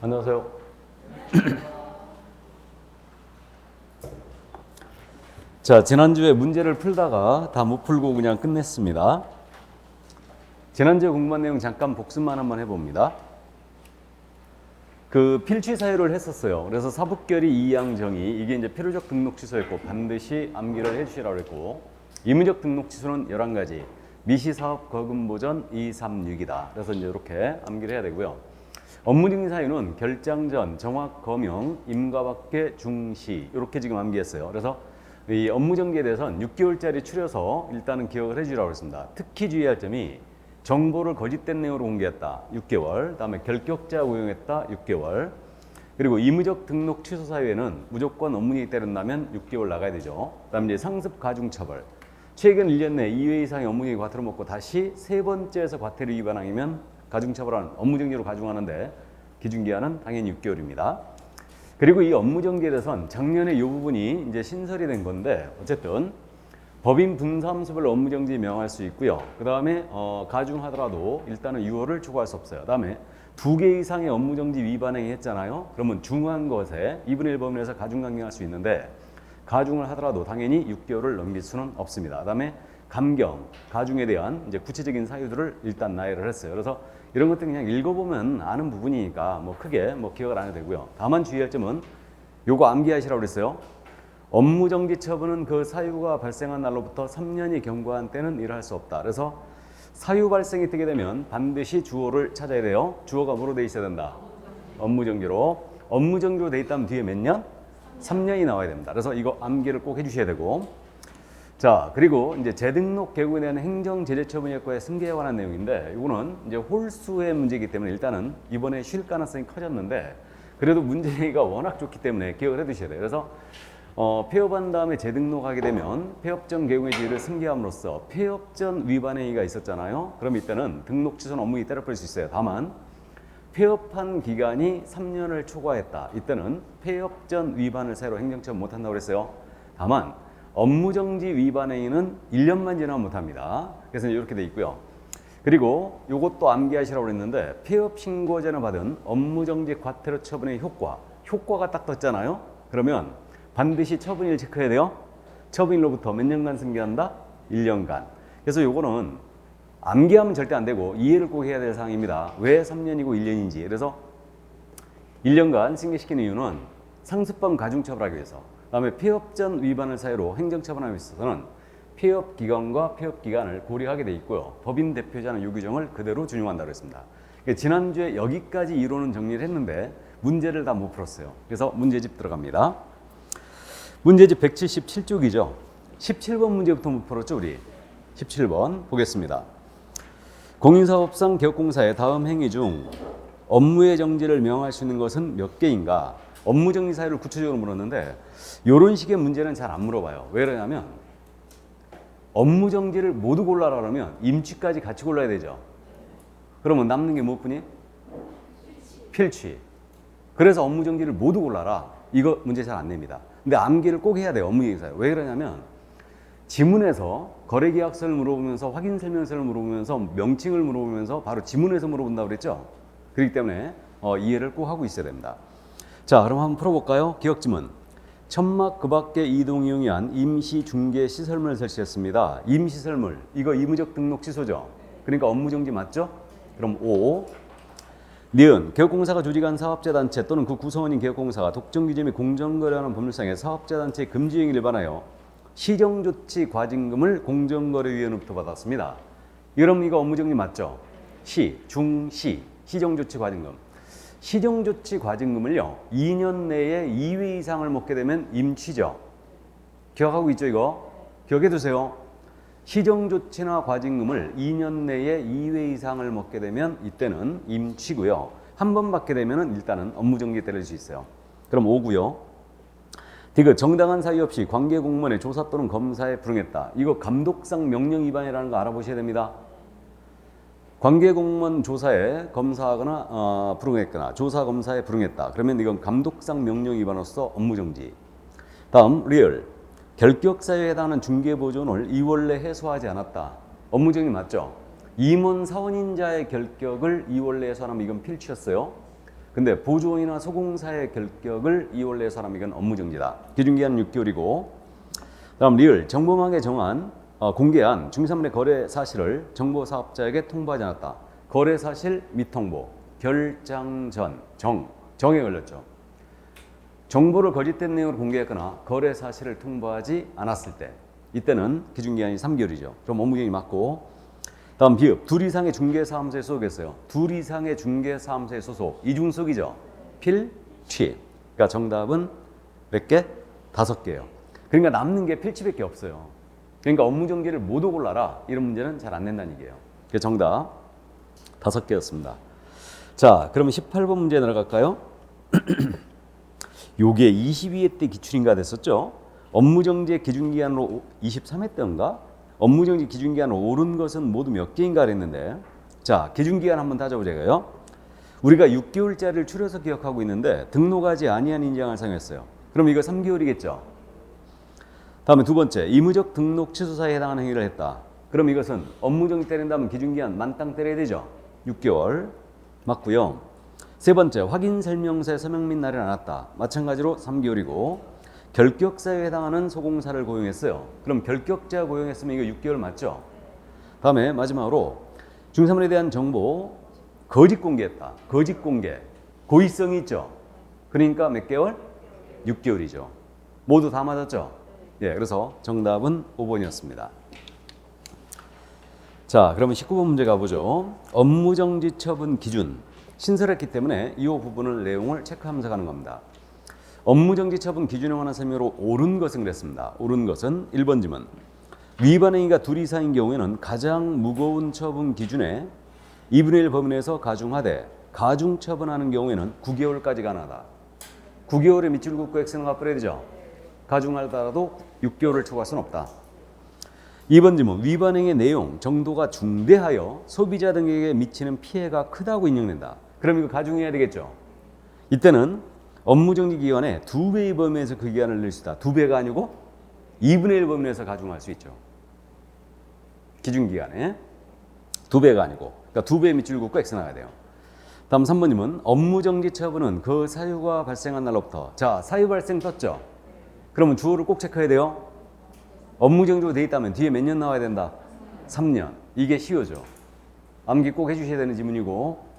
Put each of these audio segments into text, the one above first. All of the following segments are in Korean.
안녕하세요. 자, 지난주에 문제를 풀다가 다 못 풀고 그냥 끝냈습니다. 지난주에 공부한 내용 잠깐 복습만 한번 해봅니다. 그 필취 사유를 했었어요. 그래서 사법결의 이양정의, 이게 이제 필요적 등록 취소였고 반드시 암기를 해주시라고 했고, 의무적 등록 취소는 11가지, 미시사업 거금 보전 2, 3, 6이다. 그래서 이제 이렇게 암기를 해야 되고요. 업무정지 사유는 결장 전, 정확 거명, 임과밖에 중시, 이렇게 지금 암기했어요. 그래서 이 업무정지에 대해서는 6개월짜리 추려서 일단은 기억을 해주라고 했습니다. 특히 주의할 점이 정보를 거짓된 내용으로 공개했다, 6개월. 다음에 결격자 우용했다, 6개월. 그리고 의무적 등록 취소 사유에는 무조건 업무정지 때린다면 6개월 나가야 되죠. 다음에 이제 상습 가중처벌. 최근 1년 내 2회 이상의 업무정지 과태료 먹고 다시 세 번째에서 과태료 위반항이면 가중처벌한 업무정지로 가중하는데 기준기한은 당연히 6개월입니다. 그리고 이 업무정지에 대해서는 작년에 이 부분이 이제 신설이 된 건데, 어쨌든 법인 분사함수별로 업무정지 명할 수 있고요. 그 다음에 가중하더라도 일단은 6월을 초과할 수 없어요. 그 다음에 2개 이상의 업무정지 위반행위 했잖아요. 그러면 중한 것에 2분의 1 범위에서 가중 강경할 수 있는데, 가중을 하더라도 당연히 6개월을 넘길 수는 없습니다. 그 다음에 감경, 가중에 대한 이제 구체적인 사유들을 일단 나열을 했어요. 그래서 이런 것들 그냥 읽어보면 아는 부분이니까 뭐 크게 뭐 기억을 안 해도 되고요. 다만 주의할 점은 요거 암기하시라고 그랬어요. 업무정지 처분은 그 사유가 발생한 날로부터 3년이 경과한 때는 일할 수 없다. 그래서 사유 발생이 되게 되면 반드시 주어를 찾아야 돼요. 주어가 뭐로 돼 있어야 된다? 업무정지로. 업무정지로 돼 있다면 뒤에 몇 년? 3년이 나와야 됩니다. 그래서 이거 암기를 꼭 해주셔야 되고, 자, 그리고 이제 재등록 개국에 대한 행정 제재 처분 효과의 승계에 관한 내용인데, 이거는 이제 홀수의 문제이기 때문에 일단은 이번에 쉴 가능성이 커졌는데, 그래도 문제가 워낙 좋기 때문에 기억을 해두셔야 돼요. 그래서 폐업한 다음에 재등록하게 되면 폐업 전 개국의 지위를 승계함으로써 폐업 전 위반 행위가 있었잖아요. 그럼 이때는 등록 취소는 업무이 때려버릴 수 있어요. 다만 폐업한 기간이 3년을 초과했다, 이때는 폐업 전 위반을 새로 행정처분 못한다고 그랬어요. 다만 업무정지 위반 행위는 1년만 지나면 못합니다. 그래서 이렇게 돼 있고요. 그리고 이것도 암기하시라고 그랬는데, 폐업 신고 전에 받은 업무정지 과태료 처분의 효과가 딱 떴잖아요. 그러면 반드시 처분일 체크해야 돼요. 처분일로부터 몇 년간 승계한다? 1년간. 그래서 요거는 암기하면 절대 안 되고 이해를 꼭 해야 될 사항입니다. 왜 3년이고 1년인지. 그래서 1년간 승계시키는 이유는 상습범 가중처벌하기 위해서, 그다음에 폐업 전 위반을 사유로 행정처분하기 위해서는 폐업 기간과 폐업 기간을 고려하게 돼 있고요. 법인 대표자는 이 규정을 그대로 준용한다고 했습니다. 지난주에 여기까지 이론은 정리를 했는데 문제를 다 못 풀었어요. 그래서 문제집 들어갑니다. 문제집 177쪽이죠. 17번 문제부터 못 풀었죠, 우리. 17번 보겠습니다. 공인사업상 개업공사의 다음 행위 중 업무의 정지를 명할 수 있는 것은 몇 개인가? 업무정지 사유를 구체적으로 물었는데, 이런 식의 문제는 잘 안 물어봐요. 왜 그러냐면 업무정지를 모두 골라라 그러면 임취까지 같이 골라야 되죠. 그러면 남는 게 무엇뿐이? 필취. 그래서 업무정지를 모두 골라라, 이거 문제 잘 안 냅니다. 근데 암기를 꼭 해야 돼요, 업무정지 사유. 왜 그러냐면 지문에서 거래계약서를 물어보면서 확인설명서를 물어보면서 명칭을 물어보면서 바로 지문에서 물어본다고 그랬죠. 그렇기 때문에 이해를 꼭 하고 있어야 됩니다. 자, 그럼 한번 풀어볼까요? 기억지문. 천막 그 밖에 이동 이용한 임시 중개 시설물을 설치했습니다. 임시설물, 이거 의무적 등록 취소죠. 그러니까 업무정지 맞죠? 그럼 O. 니은, 개업공사가 조직한 사업자단체 또는 그 구성원인 개업공사가 독점규제 및 공정거래하는 법률상의 사업자단체의 금지 행위를 반하여 시정조치 과징금을 공정거래위원회로부터 받았습니다. 그럼 이거 업무정지 맞죠? 시, 중시, 시정조치 과징금. 시정조치 과징금을요, 2년 내에 2회 이상을 먹게 되면 임취죠. 기억하고 있죠, 이거? 기억해 두세요. 시정조치나 과징금을 2년 내에 2회 이상을 먹게 되면 이때는 임취고요. 한 번 받게 되면 일단은 업무정지에 때릴 수 있어요. 그럼 5고요. 디귿, 정당한 사유 없이 관계 공무원의 조사 또는 검사에 불응했다. 이거 감독상 명령 위반이라는 거 알아보셔야 됩니다. 관계 공무원 조사에 검사하거나 불응했거나 조사 검사에 불응했다. 그러면 이건 감독상 명령 위반으로서 업무정지. 다음 리얼, 결격 사유에 해당하는 중개보존을 2월 내 해소하지 않았다. 업무정지 맞죠? 임원 사원인자의 결격을 2월 내에 해소하면 이건 필취였어요. 근데 보조원이나 소공사의 결격을 2월 내에 사람이건 업무정지다. 기준기간은 6개월이고 다음 리을 정보망에 공개한 중개사물의 거래 사실을 정보 사업자에게 통보하지 않았다. 거래 사실 미통보 결장 전 정에 걸렸죠. 정보를 거짓된 내용으로 공개했거나 거래 사실을 통보하지 않았을 때 이때는 기준기간이 3개월이죠. 그럼 업무정지 맞고 다음 비읍 둘 이상의 중개사무소에 소속했어요. 둘 이상의 중개사무소에 소속 이중속이죠. 필취. 그러니까 정답은 몇 개? 5개예요. 그러니까 남는 게 필취밖에 없어요. 그러니까 업무정지를 모두 골라라. 이런 문제는 잘 안 낸다는 얘기예요. 그래서 정답 5개였습니다. 자, 그러면 18번 문제 들어갈까요? 요게 22회 때 기출인가 됐었죠. 업무정지의 기준기간으로 23회 때인가? 업무정지 기준기간으로 오른 것은 모두 몇 개인가 그랬는데 자, 기준기간 한번 따져보자고요. 우리가 6개월짜리를 추려서 기억하고 있는데 등록하지 아니한 인장을 사용했어요. 그럼 이거 3개월이겠죠. 다음에 두 번째, 의무적 등록 취소사에 해당하는 행위를 했다. 그럼 이것은 업무정지 때린다면 기준기간 만땅 때려야 되죠. 6개월 맞고요. 세 번째, 확인설명서에 서명 및 날을 안 왔다. 마찬가지로 3개월이고 결격사에 해당하는 소공사를 고용했어요. 그럼 결격자 고용했으면 이거 6개월 맞죠? 다음에 마지막으로 중개사물에 대한 정보 거짓 공개했다. 거짓 공개. 고의성이 있죠? 그러니까 몇 개월? 6개월이죠. 모두 다 맞았죠? 예, 그래서 정답은 5번이었습니다. 자, 그러면 19번 문제 가보죠. 업무정지 처분 기준. 신설했기 때문에 이 부분을 내용을 체크하면서 가는 겁니다. 업무정지 처분 기준에 관한 설명으로 옳은 것은 그랬습니다. 옳은 것은 1번 지문. 위반 행위가 둘 이상인 경우에는 가장 무거운 처분 기준에 2분의 1 범위 내에서 가중하되 가중 처분하는 경우에는 9개월까지 가능하다. 9개월에 밑줄 긋고 X는 갚아야 되죠. 가중하더라도 6개월을 초과할 수는 없다. 2번 지문. 위반 행위의 내용, 정도가 중대하여 소비자 등에게 미치는 피해가 크다고 인정된다. 그럼 이거 가중해야 되겠죠. 이때는 업무정지 기간에 2배의 범위에서 그 기간을 낼 수 있다. 2배가 아니고 2분의 1 범위 내에서 가중할 수 있죠. 기준기간에 2배가 아니고 그러니까 2배의 밑줄 긋고 X 나가야 돼요. 다음 3번님은 업무정지 처분은 그 사유가 발생한 날로부터 자, 사유 발생 떴죠. 그러면 주어를 꼭 체크해야 돼요. 업무정지로 돼 있다면 뒤에 몇 년 나와야 된다? 3년. 이게 시효죠. 암기 꼭 해주셔야 되는 지문이고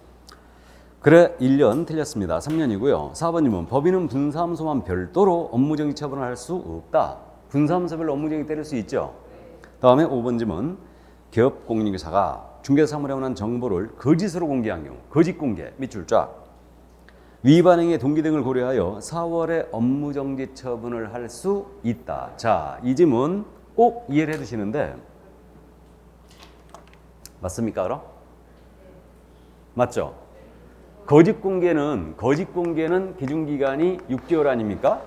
그래 1년 틀렸습니다. 3년이고요. 4번님은 법인은 분사함소만 별도로 업무정지 처분을 할 수 없다. 분사함소별로 업무정지 때릴 수 있죠. 다음에 5번 질문. 기업공인인계사가 중개사물에 관한 정보를 거짓으로 공개한 경우 거짓 공개 밑줄 쫙 위반 행위의 동기 등을 고려하여 4월에 업무정지 처분을 할 수 있다. 자, 이 질문 꼭 이해를 해 두시는데 맞습니까? 그럼? 맞죠? 거짓 공개는 기준기간이 6개월 아닙니까?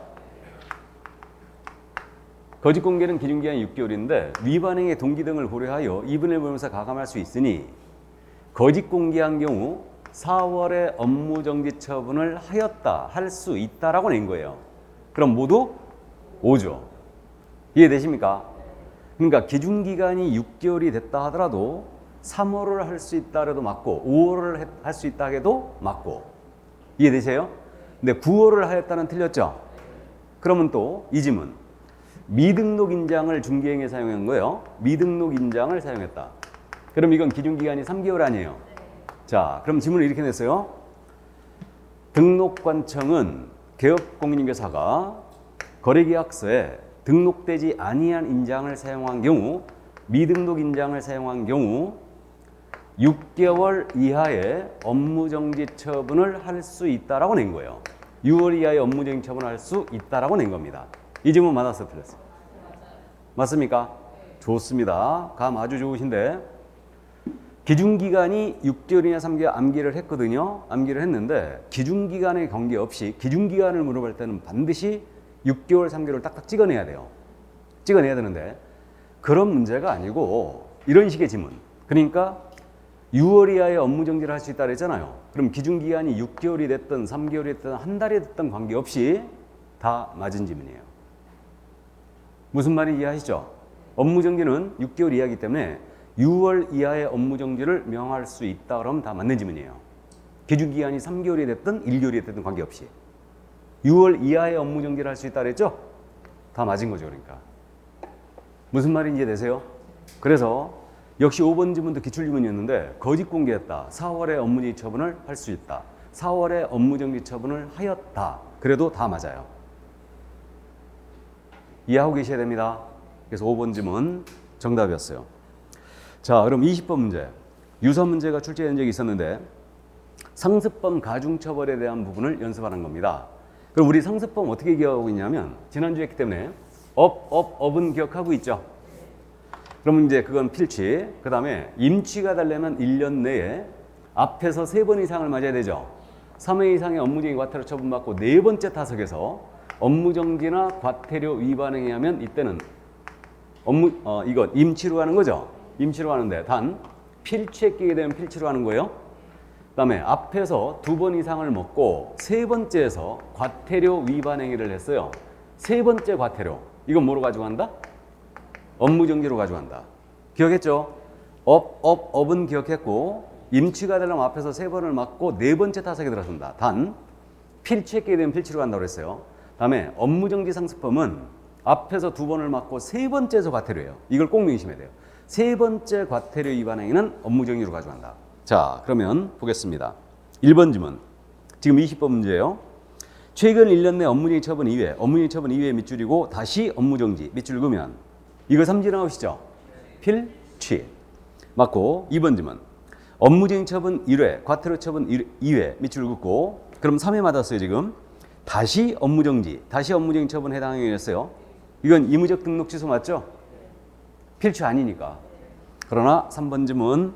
거짓 공개는 기준기간이 6개월인데 위반 행위의 동기 등을 고려하여 2분의 1 범위에서 가감할 수 있으니 거짓 공개한 경우 4월에 업무정지 처분을 하였다, 할 수 있다라고 낸 거예요. 그럼 모두 5죠. 이해되십니까? 그러니까 기준기간이 6개월이 됐다 하더라도 3월을 할 수 있다 해도 맞고 5월을 할 수 있다 해도 맞고 이해되세요? 근데 9월을 하였다는 틀렸죠? 그러면 또 이 지문 미등록 인장을 중개행에 사용한 거예요. 미등록 인장을 사용했다. 그럼 이건 기준기간이 3개월 아니에요? 자, 그럼 지문을 이렇게 냈어요. 등록관청은 개업공인인계사가 거래계약서에 등록되지 아니한 인장을 사용한 경우 미등록 인장을 사용한 경우 6개월 이하의 업무정지 처분을 할 수 있다라고 낸 거예요. 6월 이하의 업무정지 처분을 할 수 있다라고 낸 겁니다. 이 질문 맞았어, 틀렸어? 맞습니까? 좋습니다. 감 아주 좋으신데 기준기간이 6개월이냐 3개월 암기를 했거든요. 암기를 했는데 기준기간에 관계없이 기준기간을 물어볼 때는 반드시 6개월, 3개월을 딱딱 찍어내야 돼요. 찍어내야 되는데 그런 문제가 아니고 이런 식의 지문. 그러니까 6월 이하의 업무정지를 할 수 있다 그랬잖아요. 그럼 기준기간이 6개월이 됐든 3개월이 됐든 한 달이 됐든 관계없이 다 맞은 지문이에요. 무슨 말인지 이해하시죠? 업무정지는 6개월 이하이기 때문에 6월 이하의 업무정지를 명할 수 있다 그러면 다 맞는 지문이에요. 기준기간이 3개월이 됐든 1개월이 됐든 관계없이 6월 이하의 업무 정지를 할 수 있다 그랬죠? 다 맞은 거죠. 그러니까 무슨 말인지 이해되세요? 그래서 역시 5번 지문도 기출지문이었는데 거짓 공개했다. 4월에 업무정지 처분을 할 수 있다. 4월에 업무정지 처분을 하였다. 그래도 다 맞아요. 이해하고 계셔야 됩니다. 그래서 5번 지문 정답이었어요. 자, 그럼 20번 문제. 유서 문제가 출제된 적이 있었는데 상습범 가중처벌에 대한 부분을 연습하는 겁니다. 그럼 우리 상습범 어떻게 기억하고 있냐면 지난주에 했기 때문에 업은 기억하고 있죠. 그러면 이제 그건 필취. 그 다음에 임취가 되려면 1년 내에 앞에서 3번 이상을 맞아야 되죠. 3회 이상의 업무정지 과태료 처분받고 4번째 타석에서 업무정지나 과태료 위반에 의하면 이때는 이건 임취로 하는 거죠. 임취로 하는데 단 필취에 끼게 되면 필취로 하는 거예요. 그 다음에 앞에서 2번 이상을 먹고 3번째에서 과태료 위반 행위를 했어요. 3번째 과태료. 이건 뭐로 가져간다? 업무정지로 가져간다. 기억했죠? 업은 기억했고 임취가 되려면 앞에서 3번을 맞고 4번째 타석에 들어선다. 단 필취에 끼게 되면 필취로 간다고 그랬어요. 다음에 업무정지 상습범은 앞에서 2번을 맞고 3번째에서 과태료예요. 이걸 꼭 명심해야 돼요. 3번째 과태료 위반 행위는 업무정지로 가져간다. 자, 그러면 보겠습니다. 1번 지문. 지금 20번 문제예요. 최근 1년 내 업무정지 처분 이외, 업무정지 처분 이외 밑줄이고 다시 업무정지 밑줄 그으면 이거 삼지 나오시죠? 필취. 맞고 2번 지문. 업무정지 처분 1회, 과태료 처분 2회 밑줄 긋고 그럼 3회 맞았어요 지금. 다시 업무정지 처분 해당 행위였어요. 이건 의무적 등록 취소 맞죠? 필취 아니니까. 그러나 3번 지문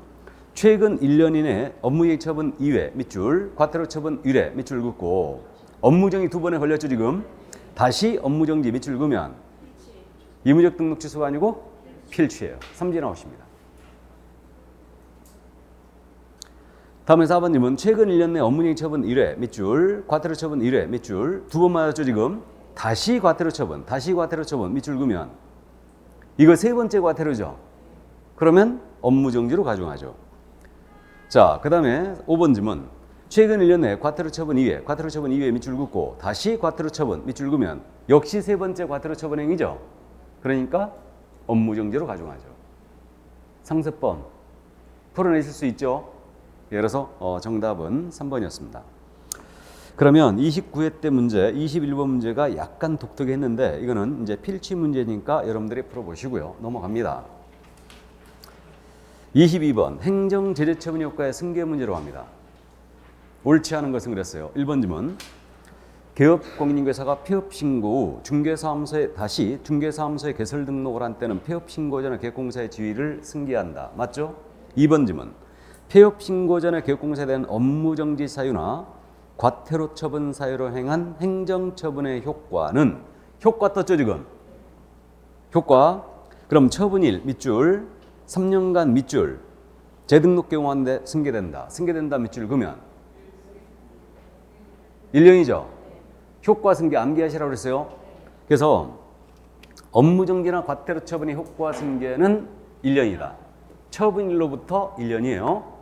최근 1년 이내 업무정지 처분 2회 밑줄, 과태료 처분 1회 밑줄 긋고 업무정지 2번에 걸렸죠 지금. 다시 업무정지 밑줄 그으면 의무적 등록 취소가 아니고 필취예요. 삼지 나오십니다. 다음에 4번님은 최근 1년 내 업무정지 처분 1회 밑줄, 과태료 처분 1회 밑줄 2번 맞았죠 지금. 다시 과태료 처분 밑줄 그으면 이거 3번째 과태료죠. 그러면 업무정지로 가중하죠. 자, 그 다음에 5번 질문. 최근 1년 내 과태료 처분 2회 밑줄 긋고 다시 과태료 처분 밑줄 그으면 역시 3번째 과태료 처분 행위죠. 그러니까 업무정지로 가중하죠. 상습범 풀어내실 수 있죠. 예를 들어서 정답은 3번이었습니다. 그러면 29회 때 문제, 21번 문제가 약간 독특했는데 이거는 이제 필치 문제니까 여러분들이 풀어보시고요. 넘어갑니다. 22번 행정제재처분 효과의 승계 문제로 합니다. 옳지 않은 것은 그랬어요. 1번 지문. 개업공인중개사가 폐업신고 후 중개사무소에 개설 등록을 한 때는 폐업신고 전에 개업공사의 지위를 승계한다. 맞죠? 2번 지문. 폐업신고 전에 개업공사에 대한 업무정지 사유나 과태료 처분 사유로 행한 행정처분의 효과는 효과 떴죠 지금. 효과. 그럼 처분일 밑줄 3년간 밑줄 재등록 경우한데 승계된다. 승계된다 밑줄 그으면 1년이죠. 효과 승계 암기하시라고 그랬어요. 그래서 업무정지나 과태료 처분의 효과 승계는 1년이다. 처분일로부터 1년이에요.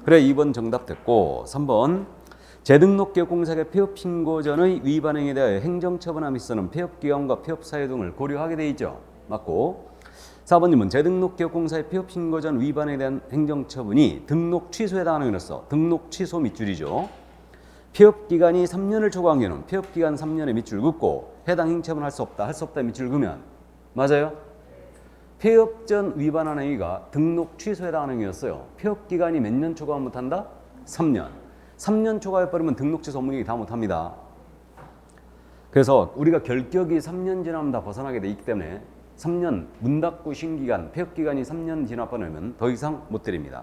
그래 2번 정답 됐고 3번 재등록개업공사의 폐업신고 전의 위반 행위에 대하여 행정처분함에 있어서는 폐업기간과 폐업사유 등을 고려하게 돼 있죠. 맞고 4번님은 재등록개업공사의 폐업신고 전 위반에 대한 행정처분이 등록 취소에 해당하는 거였어. 등록 취소 밑줄이죠. 폐업기간이 3년을 초과한 경우는 폐업기간 3년에 밑줄 긋고 해당 행정처분을 할 수 없다 밑줄 그으면 맞아요? 폐업 전 위반한 행위가 등록 취소에 해당하는 행위였어요. 폐업기간이 몇 년 초과하면 못한다? 3년. 3년 초과해버리면 등록 취소 업무정지 다 못합니다. 그래서 우리가 결격이 3년 지나면 다 벗어나게 돼 있기 때문에 3년 문 닫고 쉰 기간, 폐업기간이 3년 지나버리면 더 이상 못 드립니다.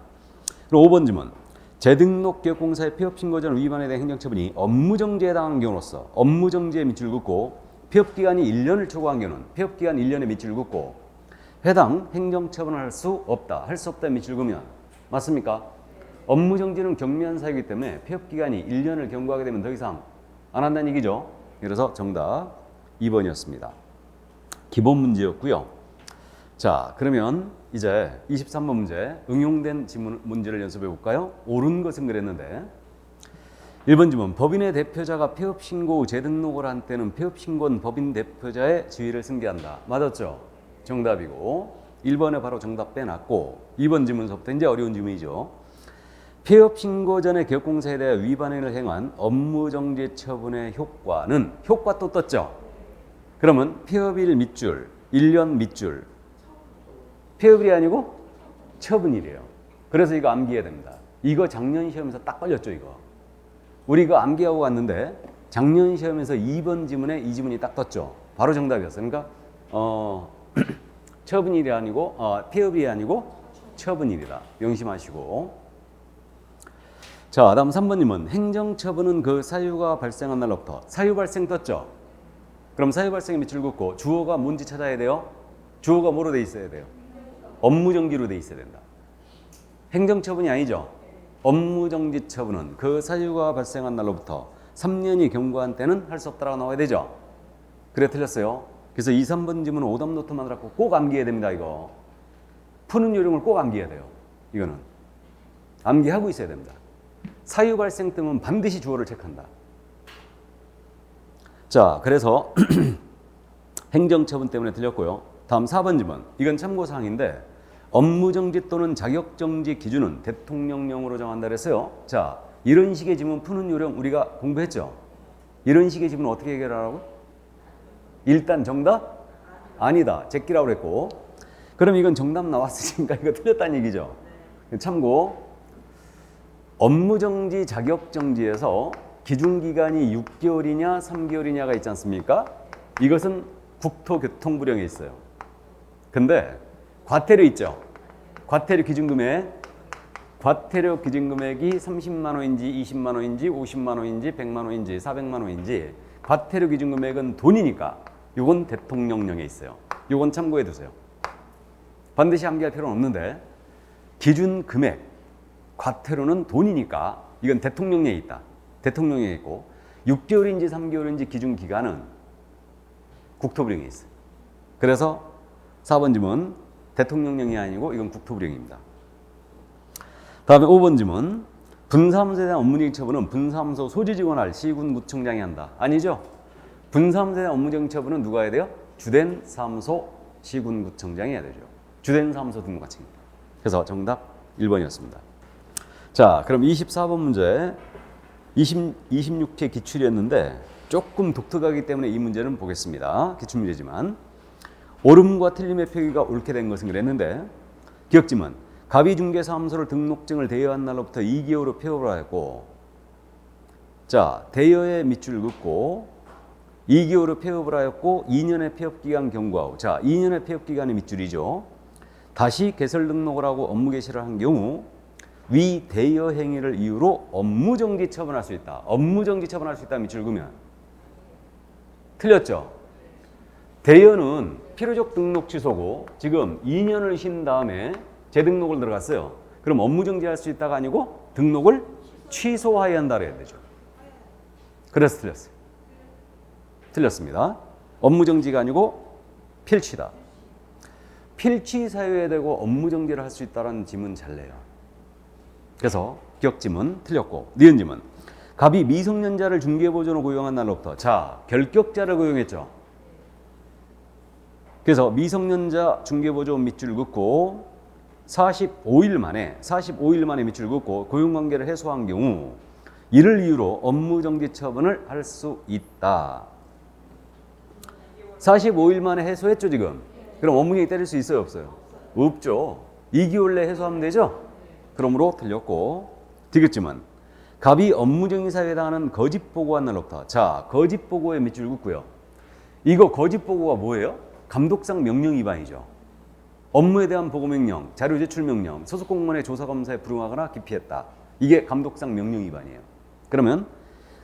그리고 5번 질문. 재등록개업공사의 폐업신고 전 위반에 대한 행정처분이 업무정지에 해당하는 경우로서 업무정지에 밑줄 긋고 폐업기간이 1년을 초과한 경우는 폐업기간 1년에 밑줄 긋고 해당 행정처분을 할 수 없다. 할 수 없다 밑줄 그으면 맞습니까? 업무정지는 경미한 사유이기 때문에 폐업기간이 1년을 경과하게 되면 더 이상 안 한다는 얘기죠. 그래서 정답 2번이었습니다. 기본 문제였고요. 자, 그러면 이제 23번 문제 응용된 지문 문제를 연습해 볼까요? 옳은 것은 그랬는데 1번 지문 법인의 대표자가 폐업 신고 후 재등록을 한 때는 폐업 신고는 법인 대표자의 지위를 승계한다. 맞았죠? 정답이고 1번에 바로 정답 빼놨고 2번 지문서부터 이제 어려운 지문이죠. 폐업 신고 전에 기업공사에 대해 위반 행위를 행한 업무정지 처분의 효과는 효과 또 떴죠? 그러면 폐업일 밑줄 1년 밑줄 폐업일이 아니고 처분일이에요. 그래서 이거 암기해야 됩니다. 이거 작년 시험에서 딱 걸렸죠, 이거. 우리 이거 암기하고 왔는데 작년 시험에서 2번 지문에 이 지문이 딱 떴죠. 바로 정답이었어요. 그러니까 처분일이 아니고 폐업일이 아니고 처분일이다. 명심하시고. 자, 다음 3번님은 행정처분은 그 사유가 발생한 날로부터 사유 발생 떴죠. 그럼 사유 발생에 밑줄 긋고 주어가 뭔지 찾아야 돼요. 주어가 뭐로 돼 있어야 돼요? 업무정지로 돼 있어야 된다. 행정처분이 아니죠. 업무정지 처분은 그 사유가 발생한 날로부터 3년이 경과한 때는 할 수 없다라고 나와야 되죠. 그래 틀렸어요. 그래서 2, 3번 지문은 오답 노트 만들었고 꼭 암기해야 됩니다. 이거 푸는 요령을 꼭 암기해야 돼요. 이거는 암기하고 있어야 됩니다. 사유 발생 뜨면 반드시 주어를 체크한다. 자, 그래서 행정처분 때문에 틀렸고요. 다음 4번 지문. 이건 참고사항인데 업무정지 또는 자격정지 기준은 대통령령으로 정한다 그랬어요. 자, 이런 식의 지문 푸는 요령 우리가 공부했죠. 이런 식의 지문 어떻게 해결하라고? 일단 정답? 아니다. 제끼라고 그랬고. 그럼 이건 정답 나왔으니까 이거 틀렸다는 얘기죠. 참고. 업무정지 자격정지에서 기준기간이 6개월이냐 3개월이냐가 있지 않습니까? 이것은 국토교통부령에 있어요. 근데 과태료 있죠. 과태료 기준금액. 과태료 기준금액이 30만 원인지 20만 원인지 50만 원인지 100만 원인지 400만 원인지 과태료 기준금액은 돈이니까 이건 대통령령에 있어요. 이건 참고해 두세요. 반드시 암기할 필요는 없는데 기준금액, 과태료는 돈이니까 이건 대통령령에 있다. 대통령령에 있고 6개월인지 3개월인지 기준기간은 국토부령에 있어요. 그래서 4번 지문 대통령령이 아니고 이건 국토부령입니다. 다음에 5번 지문 분사무소에 대한 업무정지 처분은 분사무소 소지 직원할 시군구청장이 한다. 아니죠? 분사무소에 대한 업무정지 처분은 누가 해야 돼요? 주된 사무소 시군구청장이 해야 되죠. 주된 사무소 등록관청입니다. 그래서 정답 1번이었습니다. 자, 그럼 24번 문제 26회 기출이었는데 조금 독특하기 때문에 이 문제는 보겠습니다. 기출문제지만 옳음과 틀림의 표기가 옳게 된 것은 그랬는데 기억지문 갑이중개사무소를 등록증을 대여한 날로부터 2개월 후 폐업을 하였고 자 대여의 밑줄 긋고 2개월 후 폐업을 하였고 2년의 폐업기간 경과 후 자 2년의 폐업기간의 밑줄이죠. 다시 개설 등록을 하고 업무 개시를 한 경우 위 대여 행위를 이유로 업무정지 처분할 수 있다. 업무정지 처분할 수 있다 밑줄 그으면 틀렸죠. 대여는 필요적 등록 취소고 지금 2년을 쉰 다음에 재등록을 들어갔어요. 그럼 업무정지할 수 있다가 아니고 등록을 취소해야 한다 그래야 되죠. 그래서 틀렸어요. 틀렸습니다. 업무정지가 아니고 필취다. 필취 사유에 대고 업무정지를 할 수 있다는 지문 잘 내요. 그래서 기억지문 틀렸고 니은 지문 갑이 미성년자를 중개보조로 고용한 날로부터 자 결격자를 고용했죠. 그래서 미성년자 중개보조 밑줄 긋고 45일 만에 밑줄 긋고 고용관계를 해소한 경우 이를 이유로 업무정지 처분을 할 수 있다. 45일 만에 해소했죠 지금. 그럼 업무정지 때릴 수 있어요 없어요? 없죠. 2개월 내에 해소하면 되죠. 그러므로 틀렸고 디귿지문 갑이 업무정지 사유에 해당하는 거짓 보고한 날로부터 자 거짓 보고에 밑줄 긋고요. 이거 거짓 보고가 뭐예요? 감독상 명령 위반이죠. 업무에 대한 보고 명령, 자료 제출 명령, 소속 공무원의 조사 검사에 불응하거나 기피했다. 이게 감독상 명령 위반이에요. 그러면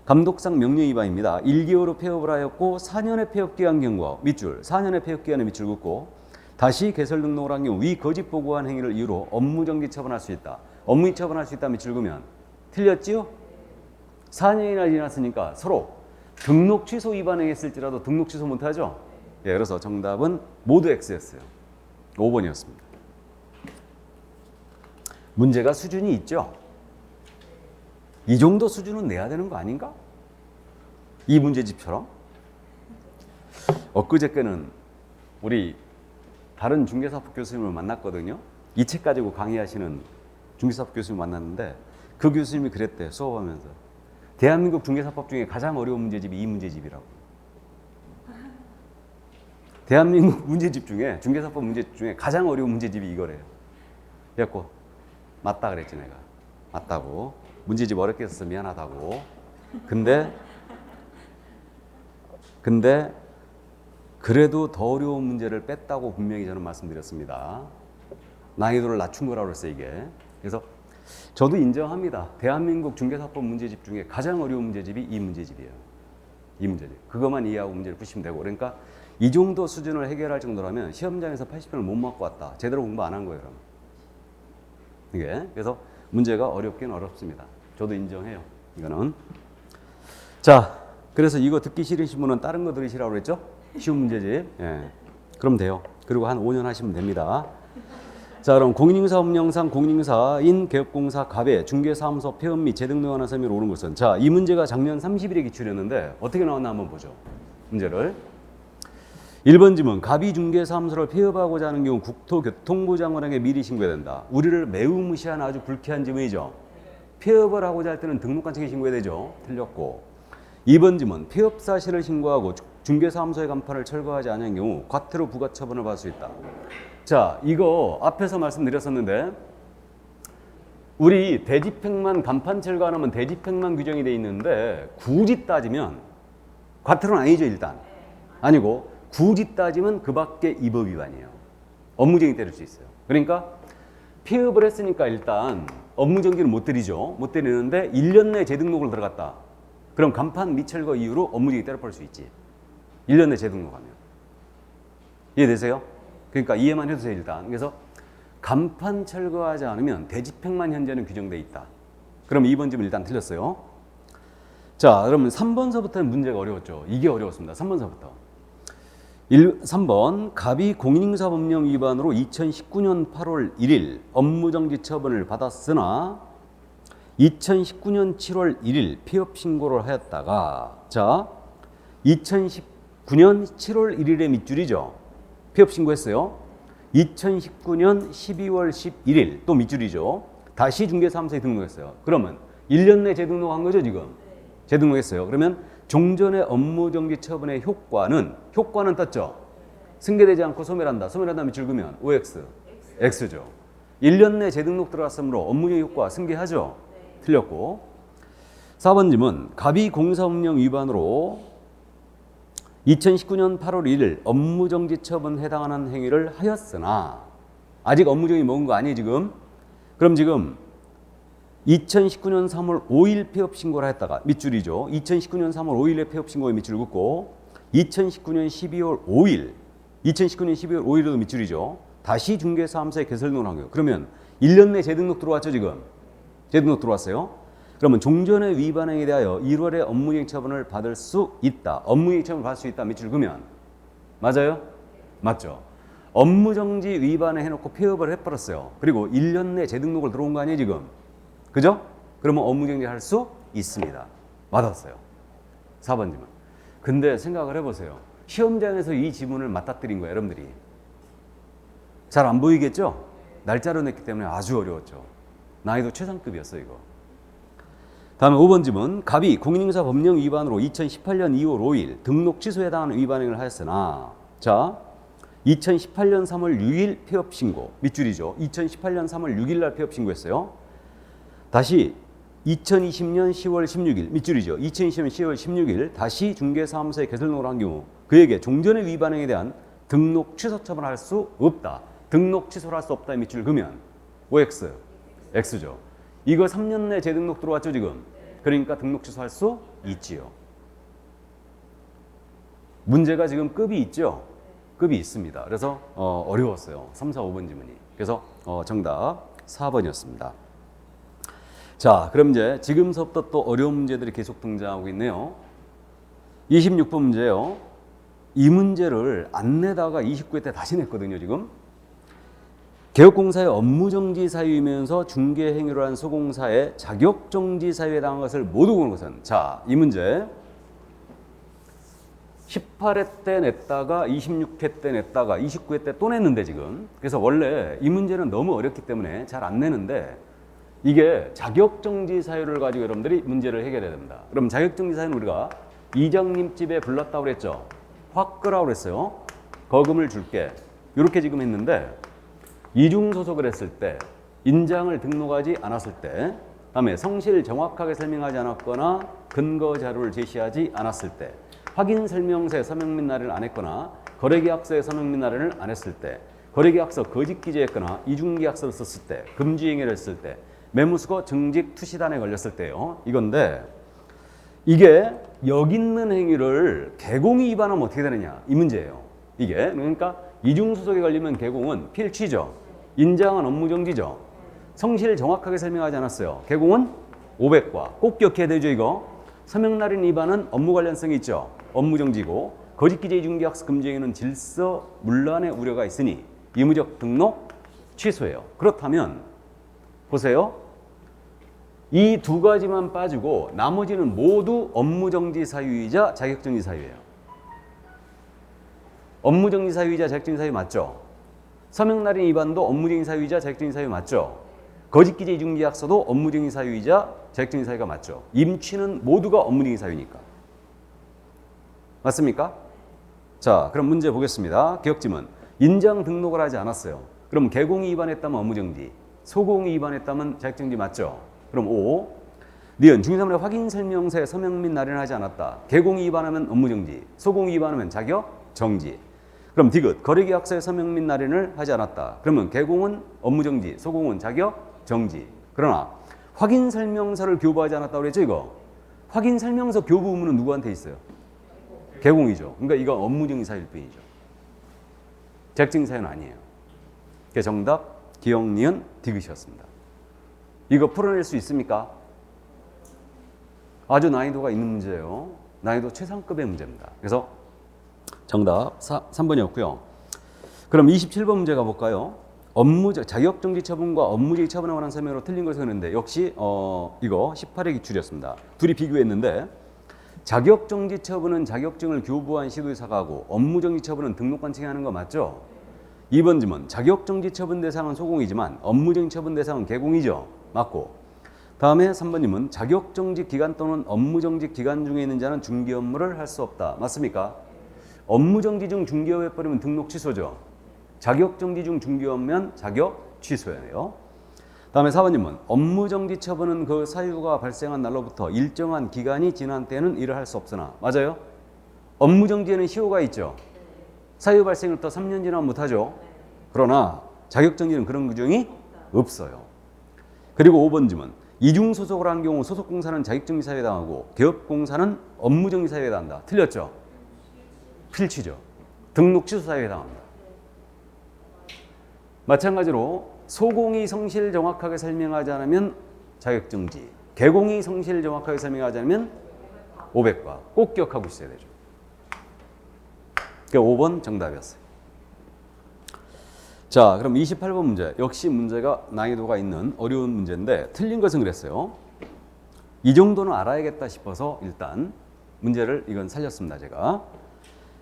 감독상 명령 위반입니다. 1개월 후 폐업을 하였고 4년의 폐업기간 경과 밑줄 4년의 폐업기간에 밑줄 긋고 다시 개설 등록을 한 경우 위 거짓 보고한 행위를 이유로 업무정지 처분할 수 있다. 업무정지 처분할 수 있다 밑줄 그으면 틀렸지요? 4년이나 지났으니까 서로 등록 취소 위반했을지라도 등록 취소 못하죠? 예, 그래서 정답은 모두 X였어요. 5번이었습니다. 문제가 수준이 있죠. 이 정도 수준은 내야 되는 거 아닌가? 이 문제집처럼. 엊그저께는 우리 다른 중개사법 교수님을 만났거든요. 이 책 가지고 강의하시는 중개사법 교수님 만났는데 그 교수님이 그랬대요. 수업하면서. 대한민국 중개사법 중에 가장 어려운 문제집이 이 문제집이라고. 대한민국 문제집 중에 중개사법 문제집 중에 가장 어려운 문제집이 이거래요. 그래갖고 맞다 그랬지 내가. 맞다고. 문제집 어렵게 써서 미안하다고. 근데 그래도 더 어려운 문제를 뺐다고 분명히 저는 말씀드렸습니다. 난이도를 낮춘 거라고 그랬어요 이게. 그래서 저도 인정합니다. 대한민국 중개사법 문제집 중에 가장 어려운 문제집이 이 문제집이에요. 이 문제집. 그것만 이해하고 문제를 푸시면 되고. 그러니까 이 정도 수준을 해결할 정도라면 시험장에서 80점을 못 맞고 왔다. 제대로 공부 안 한 거예요 그럼. 이게. 그래서 문제가 어렵긴 어렵습니다. 저도 인정해요. 이거는. 자, 그래서 이거 듣기 싫으신 분은 다른 거 들으시라고 그랬죠? 쉬운 문제집. 예. 그럼 돼요. 그리고 한 5년 하시면 됩니다. 자, 그럼 공인인사법령상 공인인사인 개업공사 갑의 중개사무소 폐업 및 재등록하는 셈으로 옳은 것은. 자, 이 문제가 작년 30일에 기출했는데 어떻게 나왔나 한번 보죠. 문제를. 1번 지문. 갑이 중개사무소를 폐업하고자 하는 경우 국토교통부 장관에게 미리 신고해야 된다. 우리를 매우 무시한 아주 불쾌한 지문이죠. 폐업을 하고자 할 때는 등록관청에 신고해야 되죠. 틀렸고. 2번 지문. 폐업 사실을 신고하고 중개사무소의 간판을 철거하지 않은 경우 과태료 부과 처분을 받을 수 있다. 자, 이거 앞에서 말씀드렸었는데 우리 대집행만 간판 철거 안 하면 대집행만 규정이 돼 있는데 굳이 따지면 과태료는 아니죠 일단. 아니고 굳이 따지면 그 밖에 이 법 위반이에요. 업무정지 때릴 수 있어요. 그러니까 폐업을 했으니까 일단 업무정지는 못 때리죠. 못 때리는데 1년 내에 재등록을 들어갔다. 그럼 간판 미철거 이후로 업무정지 때려버릴 수 있지. 1년 내에 재등록하면. 이해되세요? 그러니까 이해만 해두세요 일단. 그래서 간판 철거하지 않으면 대집행만 현재는 규정돼 있다. 그럼 2번 지문 일단 틀렸어요. 자, 그러면 3번서부터는 문제가 어려웠죠. 이게 어려웠습니다. 3번서부터. 3번 갑이 공인인사법령 위반으로 2019년 8월 1일 업무정지 처분을 받았으나 2019년 7월 1일 폐업 신고를 하였다가 자 2019년 7월 1일에 밑줄이죠. 폐업 신고했어요. 2019년 12월 11일 또 밑줄이죠. 다시 중개사무소에 등록했어요. 그러면 1년 내 재등록한 거죠 지금. 재등록했어요. 그러면 종전의 업무정지 처분의 효과는 떴죠. 승계되지 않고 소멸한다. 소멸한다 밑줄 그으면 OX, X죠. 1년 내 재등록 들어갔으므로 업무정지 효과 승계하죠. 틀렸고. 4번 질문. 갑이 공사법령 위반으로 2019년 8월 1일 업무정지 처분 해당하는 행위를 하였으나 아직 업무정지 먹은 거 아니에요 지금. 그럼 지금 2019년 3월 5일 폐업 신고를 했다가 밑줄이죠. 2019년 3월 5일에 폐업 신고에 밑줄 긋고 2019년 12월 5일 2019년 12월 5일에도 밑줄이죠. 다시 중개사무소에 개설등록을 한 거예요. 그러면 1년 내 재등록 들어왔죠 지금. 재등록 들어왔어요. 그러면 종전의 위반 행위에 대하여 1월에 업무정지 처분을 받을 수 있다. 업무정지 처분을 받을 수 있다. 밑줄 그으면 맞아요? 맞죠. 업무정지 위반을 해놓고 폐업을 해버렸어요. 그리고 1년 내 재등록을 들어온 거 아니에요 지금. 그죠? 그러면 업무정지 할 수 있습니다. 맞았어요. 4번 질문. 근데 생각을 해보세요. 시험장에서 이 지문을 맞닥뜨린 거예요 여러분들이. 잘 안 보이겠죠? 날짜로 냈기 때문에 아주 어려웠죠. 난이도 최상급이었어요 이거. 다음에 5번 질문. 갑이 공인인사 법령 위반으로 2018년 2월 5일 등록 취소에 해당하는 위반 행위를 하였으나 자 2018년 3월 6일 폐업 신고 밑줄이죠. 2018년 3월 6일 날 폐업 신고했어요. 다시 2020년 10월 16일 밑줄이죠. 2020년 10월 16일 다시 중개사무소에 개설등록을 한 경우 그에게 종전의 위반 행위에 대한 등록 취소 처분을 할 수 없다. 등록 취소를 할 수 없다 밑줄 그으면 OX, X죠. 이거 3년 내 재등록 들어왔죠 지금. 그러니까 등록 취소할 수 있지요. 문제가 지금 급이 있죠. 급이 있습니다. 그래서 어려웠어요. 3, 4, 5번 지문이. 그래서 정답 4번이었습니다. 자, 그럼 이제 지금서부터 또 어려운 문제들이 계속 등장하고 있네요. 26번 문제요. 이 문제를 안 내다가 29회 때 다시 냈거든요 지금. 개업공사의 업무정지 사유이면서 중개행위를 한 소공사의 자격정지 사유에 해당한 것을 모두 보는 것은, 자, 이 문제 18회 때 냈다가 26회 때 냈다가 29회 때 또 냈는데 지금, 그래서 원래 이 문제는 너무 어렵기 때문에 잘 안 내는데, 이게 자격정지 사유를 가지고 여러분들이 문제를 해결해야 됩니다. 그럼 자격정지 사유는 우리가 이장님 집에 불렀다고 그랬죠. 확 끄라고 그랬어요. 거금을 줄게, 이렇게 지금 했는데, 이중소속을 했을 때, 인장을 등록하지 않았을 때, 다음에 성실 정확하게 설명하지 않았거나 근거 자료를 제시하지 않았을 때, 확인 설명서에 서명 및 날인을 안 했거나 거래계약서에 서명 및 날인을 안 했을 때, 거래계약서 거짓 기재했거나 이중계약서를 썼을 때, 금지행위를 했을 때, 매무수거 정직 투시단에 걸렸을 때요. 이건데, 이게 여기 있는 행위를 개공이 위반하면 어떻게 되느냐, 이 문제예요. 이게 그러니까 이중소속에 걸리면 개공은 필취죠. 인장은 업무정지죠. 성실 정확하게 설명하지 않았어요. 개공은 500과 꼭 기억해야 되죠. 이거 서명날인 위반은 업무 관련성이 있죠. 업무정지고, 거짓기재 이중계약서 금지행위는 질서 문란의 우려가 있으니 의무적 등록 취소예요. 그렇다면 보세요. 이 두 가지만 빠지고 나머지는 모두 업무정지 사유이자 자격정지 사유예요. 업무정지 사유이자 자격정지 사유 맞죠? 서명날인 위반도 업무정지 사유이자 자격정지 사유 맞죠? 거짓기재 이중계약서도 업무정지 사유이자 자격정지 사유가 맞죠? 임취는 모두가 업무정지 사유니까. 맞습니까? 자, 그럼 문제 보겠습니다. 기억지문. 인장 등록을 하지 않았어요. 그럼 개공이 위반했다면 업무정지, 소공이 위반했다면 자격정지 맞죠? 그럼 5. 니은 중개사물의 확인 설명서에 서명 및 날인을 하지 않았다. 개공이 위반하면 업무정지, 소공이 위반하면 자격정지. 그럼 디귿 거래계약서에 서명 및 날인을 하지 않았다. 그러면 개공은 업무정지, 소공은 자격정지. 그러나 확인 설명서를 교부하지 않았다고 그랬죠, 이거. 확인 설명서 교부 의무는 누구한테 있어요? 개공이죠. 그러니까 이건 업무정지 사유일 뿐이죠. 자격정지 사유는 아니에요. 그게 정답 기억, 니은, 디귿이었습니다. 이거 풀어낼 수 있습니까? 아주 난이도가 있는 문제예요. 난이도 최상급의 문제입니다. 그래서 정답 3번이었고요. 그럼 27번 문제 가볼까요? 자격정지 처분과 업무정지 처분에 관한 설명으로 틀린 것을 했는데, 역시 이거 18회 기출이었습니다. 둘이 비교했는데, 자격정지 처분은 자격증을 교부한 시도의사가 하고 업무정지 처분은 등록관청이 하는 거 맞죠? 2번 지문. 자격정지 처분 대상은 소공이지만 업무정지 처분 대상은 개공이죠. 맞고. 다음에 3번 지문. 자격정지 기간 또는 업무정지 기간 중에 있는 자는 중개 업무를 할 수 없다. 맞습니까? 업무정지 중 중개업 해버리면 등록 취소죠. 자격정지 중 중개업면 자격 취소예요. 다음에 4번 질문. 업무정지 처분은 그 사유가 발생한 날로부터 일정한 기간이 지난 때는 일을 할 수 없으나. 맞아요? 업무정지에는 시효가 있죠. 사유 발생부터 3년 지나면 못하죠. 그러나 자격정지는 그런 규정이 없어요. 그리고 5번 질문. 이중소속을 한 경우 소속공사는 자격정지 사유에 해당하고 개업공사는 업무정지 사유에 해당한다. 틀렸죠? 필취죠. 등록 취소 사유에 해당합니다. 마찬가지로 소공이 성실 정확하게 설명하지 않으면 자격정지, 개공이 성실 정확하게 설명하지 않으면 500과 꼭 기억하고 있어야 되죠. 그러니까 5번 정답이었어요. 자, 그럼 28번 문제. 역시 문제가 난이도가 있는 어려운 문제인데 틀린 것은 그랬어요. 이 정도는 알아야겠다 싶어서 일단 문제를 이건 살렸습니다. 제가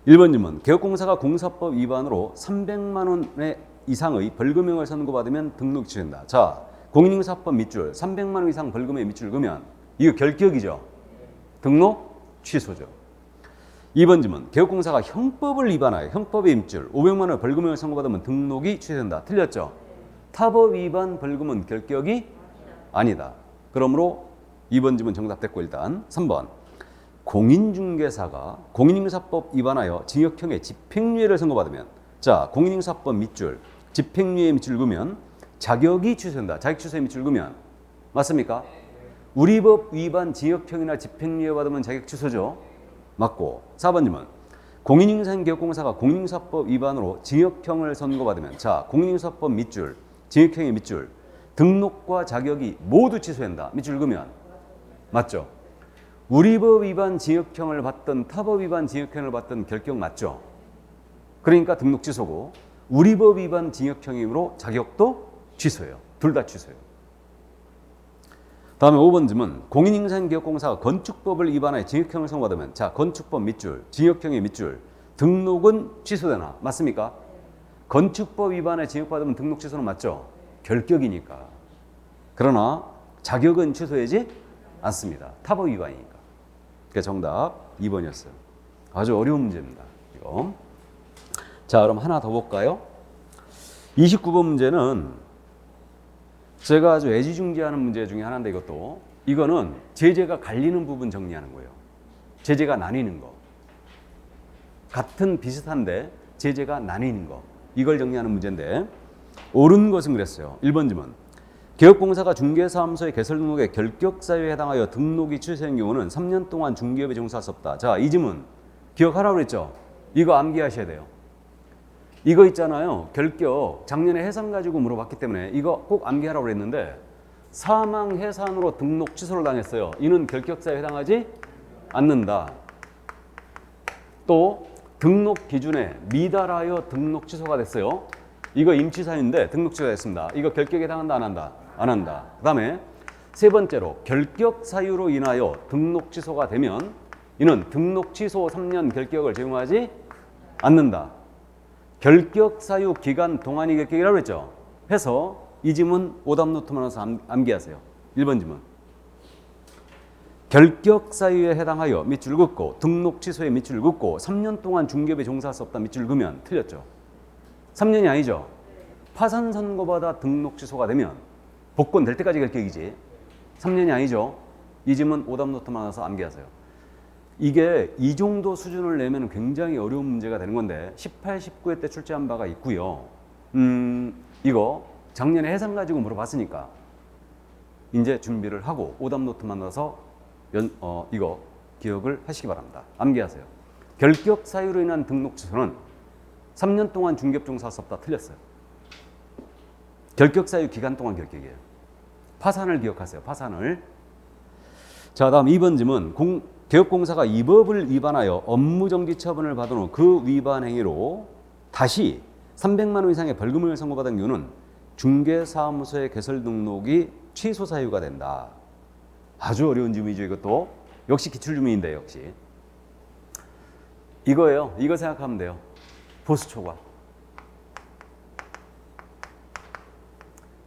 1번 질문. 개업공사가 공사법 위반으로 300만 원의 이상의 벌금형을 선고받으면 등록 취소된다. 자, 공인인사법 밑줄 300만 원 이상 벌금의 밑줄 그으면 이거 결격이죠. 등록 취소죠. 2번 질문. 개업공사가 형법을 위반하여 형법의 밑줄 500만 원 벌금형을 선고받으면 등록이 취소된다. 틀렸죠. 타법 위반 벌금은 결격이 아니다. 그러므로 2번 질문 정답됐고, 일단 3번. 공인중개사가 공인인사법 위반하여 징역형의 집행유예를 선고받으면, 자, 공인인사법 밑줄 집행유예 밑줄 그으면 자격이 취소된다. 자격 취소의 밑줄 그으면 맞습니까? 우리 법 위반 징역형이나 집행유예 받으면 자격 취소죠. 맞고. 4번 질문. 공인인사인 개업공사가 공인인사법 위반으로 징역형을 선고받으면, 자, 공인인사법 밑줄 징역형의 밑줄 등록과 자격이 모두 취소된다. 밑줄 그으면 맞죠? 우리 법 위반 징역형을 받든 타법 위반 징역형을 받든 결격 맞죠? 그러니까 등록 취소고, 우리 법 위반 징역형이므로 자격도 취소해요. 둘 다 취소해요. 다음에 5번 질문. 공인인상기업공사가 건축법을 위반하여 징역형을 선고받으면 자, 건축법 밑줄, 징역형의 밑줄, 등록은 취소되나? 맞습니까? 건축법 위반에 징역받으면 등록 취소는 맞죠? 결격이니까. 그러나 자격은 취소하지 않습니다. 타법 위반이니까. 그러니까 정답 2번이었어요. 아주 어려운 문제입니다. 이거. 자, 그럼 하나 더 볼까요? 29번 문제는 제가 아주 애지중지하는 문제 중에 하나인데 이거는 제재가 갈리는 부분 정리하는 거예요. 제재가 나뉘는 거. 같은 비슷한데 제재가 나뉘는 거. 이걸 정리하는 문제인데 옳은 것은 그랬어요. 1번 질문. 개업공사가 중개사무소의 개설 등록에 결격사유에 해당하여 등록이 취소된 경우는 3년 동안 중개업에 종사할 수 없다. 자, 이 질문 기억하라고 그랬죠? 이거 암기하셔야 돼요. 이거 있잖아요. 결격 작년에 해산 가지고 물어봤기 때문에 이거 꼭 암기하라고 그랬는데 사망 해산으로 등록 취소를 당했어요. 이는 결격사유에 해당하지 않는다. 또 등록 기준에 미달하여 등록 취소가 됐어요. 이거 임취사유인데 등록 취소가 됐습니다. 이거 결격에 해당한다 안 한다? 안 한다. 그 다음에 세 번째로 결격 사유로 인하여 등록 취소가 되면 이는 등록 취소 3년 결격을 적용하지 않는다. 결격 사유 기간 동안이 결격이라고 했죠. 해서 이 지문 오답 노트만 와서 암기하세요. 1번 지문. 결격 사유에 해당하여 밑줄 긋고 등록 취소에 밑줄 긋고 3년 동안 중개업에 종사할 수 없다 밑줄 그으면 틀렸죠. 3년이 아니죠. 파산 선고받아 등록 취소가 되면 복권 될 때까지 결격이지 3년이 아니죠. 이 지문 오답 노트만 와서 암기하세요. 이게 이 정도 수준을 내면 굉장히 어려운 문제가 되는 건데 18, 19회 때 출제한 바가 있고요. 이거 작년에 해상 가지고 물어봤으니까 이제 준비를 하고 오답 노트만 와서 이거 기억을 하시기 바랍니다. 암기하세요. 결격 사유로 인한 등록 취소는 3년 동안 중개업 종사할 수 없다. 틀렸어요. 결격 사유 기간 동안 결격이에요. 파산을 기억하세요. 파산을. 자, 다음 2번 질문. 개업공사가 이 법을 위반하여 업무정지 처분을 받은 후 그 위반 행위로 다시 300만 원 이상의 벌금을 선고받은 경우는 중개사무소의 개설 등록이 취소 사유가 된다. 아주 어려운 질문이죠. 이것도 역시 기출질문인데 역시 이거예요. 이거 생각하면 돼요. 보수초과.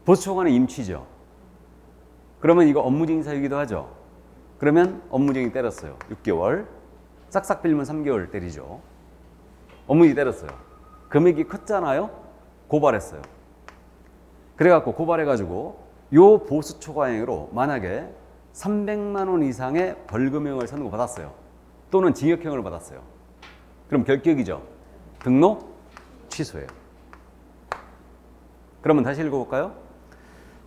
보수초과는 임취죠. 그러면 이거 업무정지 사유이기도 하죠. 그러면 업무정지 때렸어요. 6개월. 싹싹 빌면 3개월 때리죠. 업무정지 때렸어요. 금액이 컸잖아요. 고발했어요. 그래갖고 고발해가지고 요 보수초과행위로 만약에 300만 원 이상의 벌금형을 선고받았어요. 또는 징역형을 받았어요. 그럼 결격이죠. 등록 취소예요. 그러면 다시 읽어볼까요?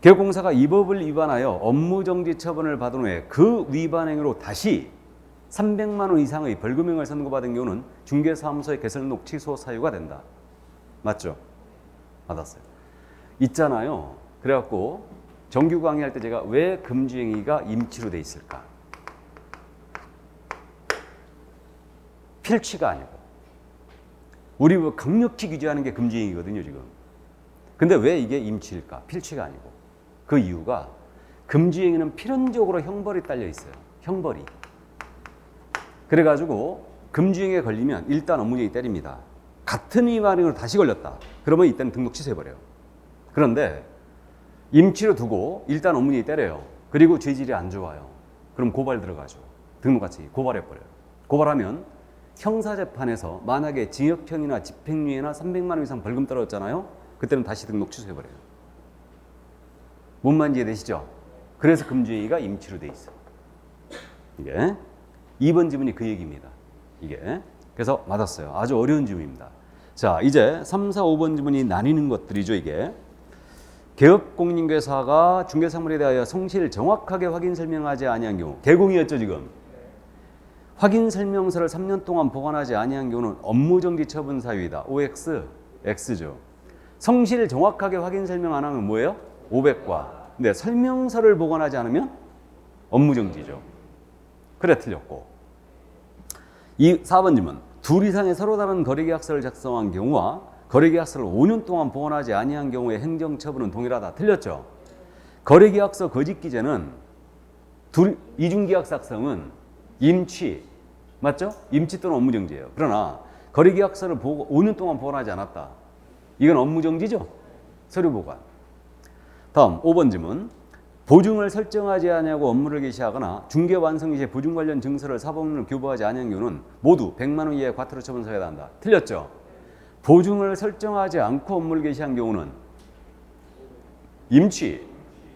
개업공사가 이 법을 위반하여 업무정지 처분을 받은 후에 그 위반 행위로 다시 300만 원 이상의 벌금형을 선고받은 경우는 중개사무소의 개설 등록 취소 사유가 된다. 맞죠? 맞았어요. 있잖아요. 그래갖고 정규 강의할 때 제가 왜 금지행위가 임치로 돼 있을까? 필취가 아니고 우리 강력히 규제하는 게 금지행위거든요 지금. 근데 왜 이게 임치일까? 필취가 아니고. 그 이유가 금지행위는 필연적으로 형벌이 딸려 있어요. 형벌이. 그래가지고 금지행위에 걸리면 일단 업무정지 때립니다. 같은 위반행위로 다시 걸렸다. 그러면 이때는 등록 취소해버려요. 그런데 임치로 두고 일단 업무정지 때려요. 그리고 죄질이 안 좋아요. 그럼 고발 들어가죠. 등록같이 고발해버려요. 고발하면 형사재판에서 만약에 징역형이나 집행유예나 300만 원 이상 벌금 떨어졌잖아요. 그때는 다시 등록 취소해버려요. 뭔 말인지 이해되시죠? 그래서 금지행위가 임치로 돼 있어요. 이게 2번 지문이 그 얘기입니다. 이게 그래서 맞았어요. 아주 어려운 지문입니다. 자, 이제 3, 4, 5번 지문이 나뉘는 것들이죠. 이게 개업공인중개사가 중개사물에 대하여 성실 정확하게 확인 설명하지 아니한 경우 개공이었죠 지금. 확인 설명서를 3년 동안 보관하지 아니한 경우는 업무정지 처분 사유이다. OX, X죠. 성실 정확하게 확인 설명 안 하면 뭐예요? 500과. 근데 설명서를 보관하지 않으면 업무정지죠. 그래 틀렸고. 4번 질문. 둘 이상의 서로 다른 거래계약서를 작성한 경우와 거래계약서를 5년 동안 보관하지 아니한 경우에 행정처분은 동일하다. 틀렸죠? 거래계약서 거짓기재는 이중계약서 악성은 임취, 맞죠? 임취 또는 업무정지예요. 그러나 거래계약서를 5년 동안 보관하지 않았다. 이건 업무정지죠? 서류보관. 다음 5번 질문. 보증을 설정하지 아니하고 업무를 개시하거나 중개 완성 시 보증 관련 증서를 사법론을 교부하지 아니한 경우는 모두 100만 원 이하의 과태료 처분서야 한다. 틀렸죠? 보증을 설정하지 않고 업무를 개시한 경우는 임취,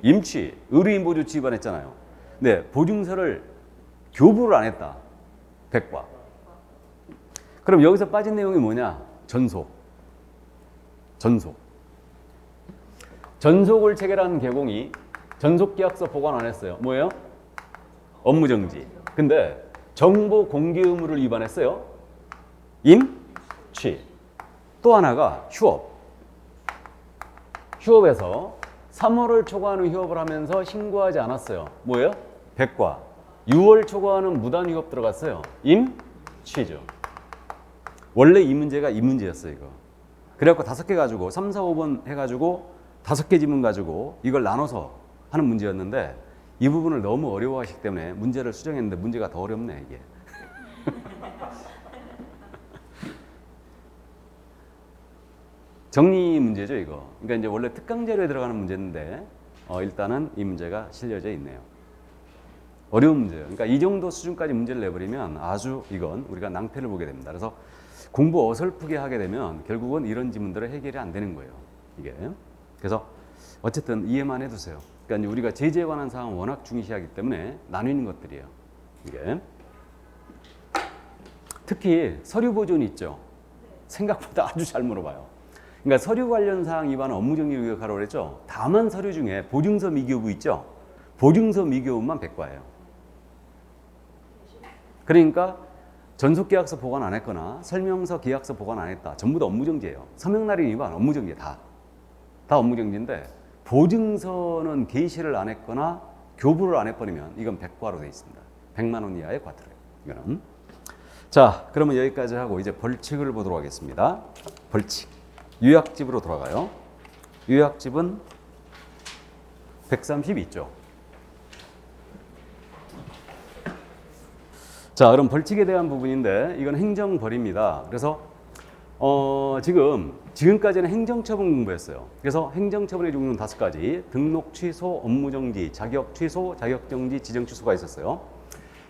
의뢰인 보조치 위반했잖아요. 네, 보증서를 교부를 안 했다. 100과. 그럼 여기서 빠진 내용이 뭐냐? 전속을 체결한 개공이 전속계약서 보관 안 했어요. 뭐예요? 업무정지. 근데 정보 공개 의무를 위반했어요. 임취. 또 하나가 휴업에서 3월을 초과하는 휴업을 하면서 신고하지 않았어요. 뭐예요? 100과. 6월 초과하는 무단 휴업 들어갔어요. 임취죠. 원래 이 문제가 이 문제였어요, 이거. 그래갖고 5개 가지고 3, 4, 5번 해가지고 5개 지문 가지고 이걸 나눠서 하는 문제였는데 이 부분을 너무 어려워하시기 때문에 문제를 수정했는데 문제가 더 어렵네, 이게. 정리 문제죠, 이거. 그러니까 이제 원래 특강재료에 들어가는 문제인데 일단은 이 문제가 실려져 있네요. 어려운 문제예요. 그러니까 이 정도 수준까지 문제를 내버리면 아주 이건 우리가 낭패를 보게 됩니다. 그래서 공부 어설프게 하게 되면 결국은 이런 지문들은 해결이 안 되는 거예요, 이게. 그래서 어쨌든 이해만 해두세요. 그러니까 이제 우리가 제재에 관한 사항은 워낙 중시하기 때문에 나뉘는 것들이에요, 이게. 특히 서류 보존 있죠. 생각보다 아주 잘 물어봐요. 그러니까 서류 관련 사항 위반은 업무정지 의혹하라고 그랬죠. 다만 서류 중에 보증서 미교부 있죠. 보증서 미교부만 100과예요. 그러니까 전속계약서 보관 안 했거나 설명서 계약서 보관 안 했다. 전부 다 업무정지예요. 서명날인 위반 업무정지 다 업무정지인데 보증서는 게시를 안 했거나 교부를 안 해버리면 이건 100과로 되어 있습니다. 100만 원 이하의 과태료예요. 이거는. 자, 그러면 여기까지 하고 이제 벌칙을 보도록 하겠습니다. 벌칙. 요약집으로 돌아가요. 요약집은 130 있죠. 자, 그럼 벌칙에 대한 부분인데 이건 행정벌입니다. 그래서 지금까지는 행정처분 공부했어요. 그래서 행정처분의 종류는 5가지. 등록 취소, 업무정지, 자격 취소, 자격정지, 지정 취소가 있었어요.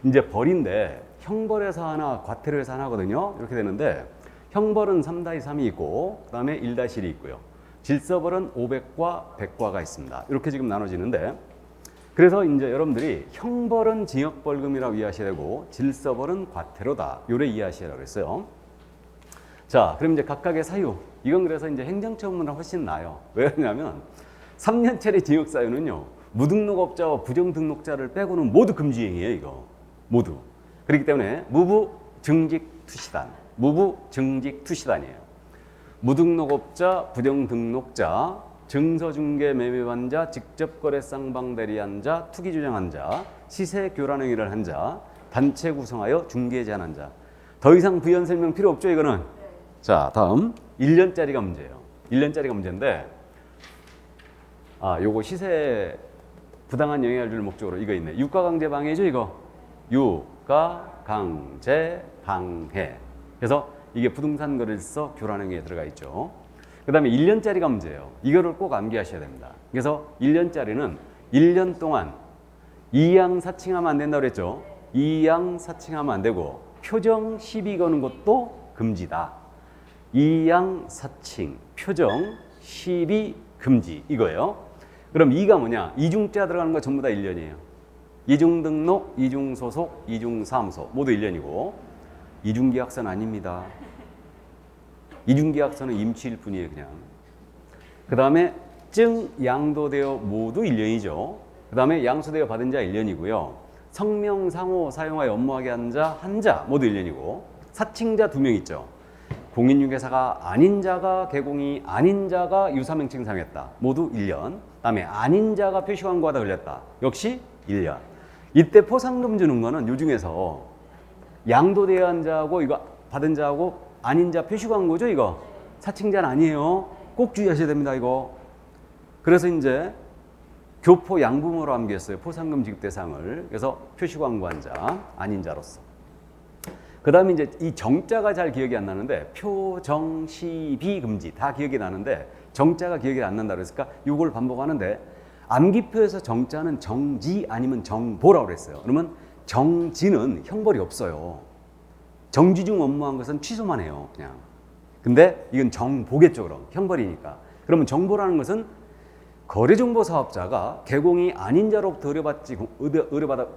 이제 벌인데 형벌에서 하나, 과태료에서 하나 하거든요. 이렇게 되는데 형벌은 3-3이 있고 그 다음에 1-1이 있고요. 질서벌은 500과 100과가 있습니다. 이렇게 지금 나눠지는데 그래서 이제 여러분들이 형벌은 징역벌금이라고 이해하셔야 되고 질서벌은 과태료다. 요래 이해하시라고 했어요. 자, 그럼 이제 각각의 사유. 이건 그래서 이제 행정처분보다 훨씬 나아요. 왜 그러냐면 3년짜리 징역사유는요. 무등록업자와 부정등록자를 빼고는 모두 금지행위예요, 이거. 모두. 그렇기 때문에 무부증직투시단이에요. 무등록업자, 부정등록자, 증서중개매매환자, 직접거래 쌍방대리한 자, 투기주장한 자, 시세교란행위를 한 자, 단체 구성하여 중개 제한한 자. 더 이상 부연 설명 필요 없죠, 이거는? 자, 다음 1년짜리가 문제예요. 1년짜리가 문제인데 요거 시세 부당한 영향을 줄 목적으로 이거 있네. 유가강제 방해죠, 이거. 유가강제 방해. 그래서 이게 부동산 거래일서 교란행위에 들어가 있죠. 그 다음에 1년짜리가 문제예요. 이거를 꼭 암기하셔야 됩니다. 그래서 1년짜리는 1년 동안 이양사칭하면 안 된다고 그랬죠. 이양사칭하면 안 되고 표정 시비 거는 것도 금지다. 이양사칭, 표정, 시비, 금지 이거예요. 그럼 2가 뭐냐? 이중자 들어가는 거 전부 다 1년이에요. 이중등록, 이중소속, 이중사무소 모두 1년이고 이중계약서는 아닙니다. 이중계약서는 임치일 뿐이에요, 그냥. 그 다음에 증, 양도되어 모두 1년이죠. 그 다음에 양수되어 받은 자 1년이고요. 성명, 상호, 사용하여 업무하게 한 자, 한 자 모두 1년이고 사칭자 2명 있죠. 공인중개사가 아닌 자가 개공이 아닌 자가 유사명칭 사용했다. 모두 1년. 그 다음에 아닌 자가 표시광고하다 걸렸다. 역시 1년. 이때 포상금 주는 거는 요 중에서 양도되어 한 자하고 이거 받은 자하고 아닌 자 표시광고죠, 이거. 사칭자는 아니에요. 꼭 주의하셔야 됩니다, 이거. 그래서 이제 교포 양부모로 암기했어요. 포상금 지급 대상을. 그래서 표시광고한 아닌 자로서. 그 다음에 이제 이 정자가 잘 기억이 안 나는데 표정시비 금지 다 기억이 나는데 정자가 기억이 안 난다 그랬으니까 이걸 반복하는데 암기표에서 정자는 정지 아니면 정보라고 그랬어요. 그러면 정지는 형벌이 없어요. 정지 중 업무한 것은 취소만 해요, 그냥. 근데 이건 정보겠죠, 그럼. 형벌이니까. 그러면 정보라는 것은 거래정보 사업자가 개공이 아닌 자로부터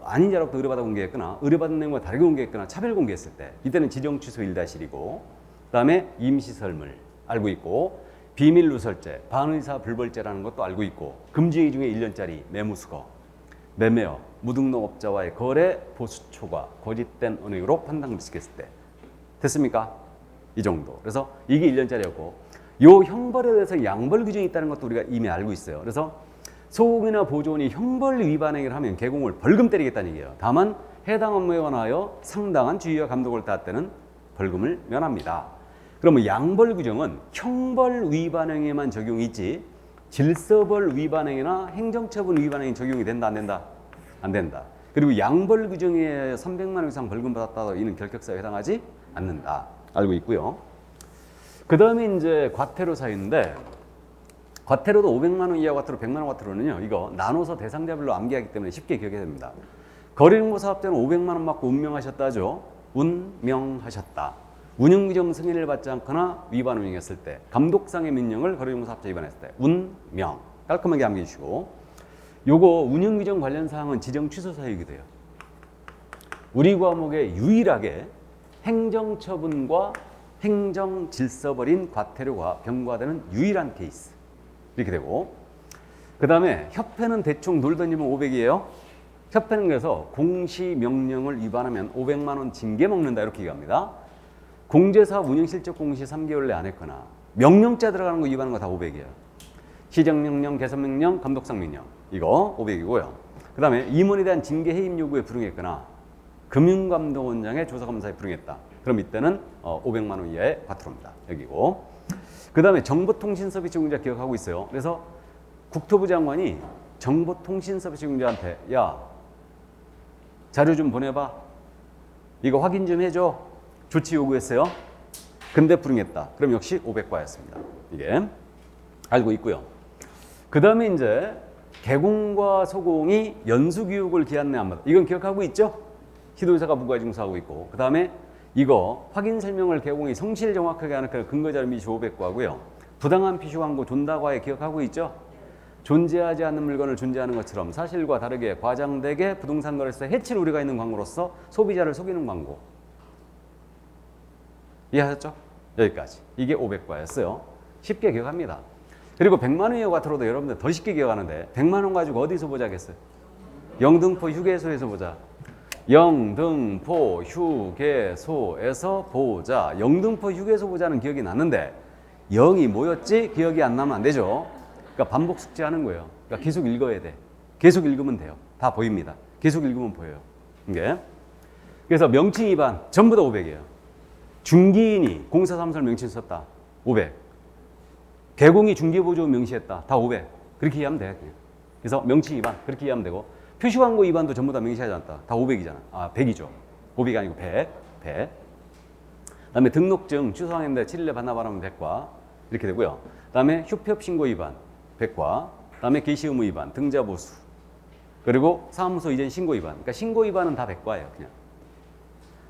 아닌 자로부터 의뢰받아 공개했거나 의뢰받은 내용과 다르게 공개했거나 차별 공개했을 때 이때는 지정 취소 1-1이고 그다음에 임시설물 알고 있고 비밀 누설죄, 반의사 불벌죄라는 것도 알고 있고 금지행위 중에 1년짜리 매무수거, 매매업, 무등록업자와의 거래 보수 초과, 거짓된 은행으로 판단미식했을 때 됐습니까? 이 정도. 그래서 이게 1년짜리였고 요 형벌에 대해서 양벌 규정이 있다는 것도 우리가 이미 알고 있어요. 그래서 소공이나 보조원이 형벌 위반 행위를 하면 개공을 벌금 때리겠다는 얘기예요. 다만 해당 업무에 관하여 상당한 주의와 감독을 다할 때는 벌금을 면합니다. 그러면 양벌 규정은 형벌 위반 행위에만 적용이 있지 질서벌 위반 행위나 행정처분 위반 행위 적용이 된다 안 된다? 안 된다. 그리고 양벌 규정에 300만 원 이상 벌금 받았다고 이는 결격사에 해당하지 않는다. 알고 있고요. 그 다음에 이제 과태료 사유인데 과태료도 500만 원 이하 과태료, 100만 원 과태료는요. 이거 나눠서 대상자별로 암기하기 때문에 쉽게 기억이 됩니다. 거래정보 사업자는 500만 원 받고 운명하셨다죠. 운명하셨다. 운영규정 승인을 받지 않거나 위반 운영했을 때 감독상의 명령을 거래정보 사업자 위반했을 때 운명 깔끔하게 암기해 주시고 요거 운영규정 관련 사항은 지정 취소 사유이기도 해요. 우리 과목에 유일하게 행정처분과 행정질서벌인 과태료가 병과되는 유일한 케이스 이렇게 되고 그 다음에 협회는 대충 놀 던지면 500이에요. 협회는 그래서 공시명령을 위반하면 500만 원 징계 먹는다 이렇게 얘기합니다. 공제사업 운영실적 공시 3개월 내에 안 했거나 명령자 들어가는 거 위반하는 거 다 500이에요. 시정명령, 개선명령, 감독상 명령 이거 500이고요. 그 다음에 임원에 대한 징계 해임 요구에 불응했거나 금융감독원장의 조사검사에 불응했다. 그럼 이때는 500만 원 이하의 과태료입니다. 여기고. 그 다음에 정보통신서비스 제공자 기억하고 있어요. 그래서 국토부 장관이 정보통신서비스 제공자한테 야 자료 좀 보내봐. 이거 확인 좀 해줘. 조치 요구했어요. 근데 불응했다. 그럼 역시 500과였습니다. 이게 알고 있고요. 그 다음에 이제 개공과 소공이 연수교육을 기한 내 안 받아. 이건 기억하고 있죠? 시도의사가 무과징수하고 있고 그 다음에 이거 확인 설명을 개공이 성실 정확하게 하는 근거자료 미시 500과고요. 부당한 피시 광고 존다과에 기억하고 있죠? 존재하지 않는 물건을 존재하는 것처럼 사실과 다르게 과장되게 부동산 거래소에 해칠 우려가 있는 광고로서 소비자를 속이는 광고. 이해하셨죠? 여기까지. 이게 500과였어요. 쉽게 기억합니다. 그리고 100만 원 이하 과태료도 여러분들 더 쉽게 기억하는데 100만 원 가지고 어디서 보자겠어요? 영등포 휴게소에서 보자. 영등포 휴게소에서 보자. 영등포 휴게소 보자는 기억이 나는데 0이 뭐였지? 기억이 안 나면 안 되죠. 그러니까 반복 숙지하는 거예요. 그러니까 계속 읽어야 돼. 계속 읽으면 돼요. 다 보입니다. 계속 읽으면 보여요. 이게. 그래서 명칭 위반 전부 다 500이에요. 중개인이 공사사무소를 명칭 썼다. 500. 개공이 중개보조 명시했다. 다 500. 그렇게 이해하면 돼. 그래서 명칭 위반 그렇게 이해하면 되고 표시광고 위반도 전부 다 명시하지 않았다. 다 500이잖아. 아, 100이죠. 500이 아니고 100. 100. 그다음에 등록증 취소했는데 7일에 반납하면 100과 이렇게 되고요. 그다음에 휴폐업 신고 위반 100과 그다음에 게시 의무 위반, 등자 보수. 그리고 사무소 이전 신고 위반. 그러니까 신고 위반은 다 100과예요, 그냥.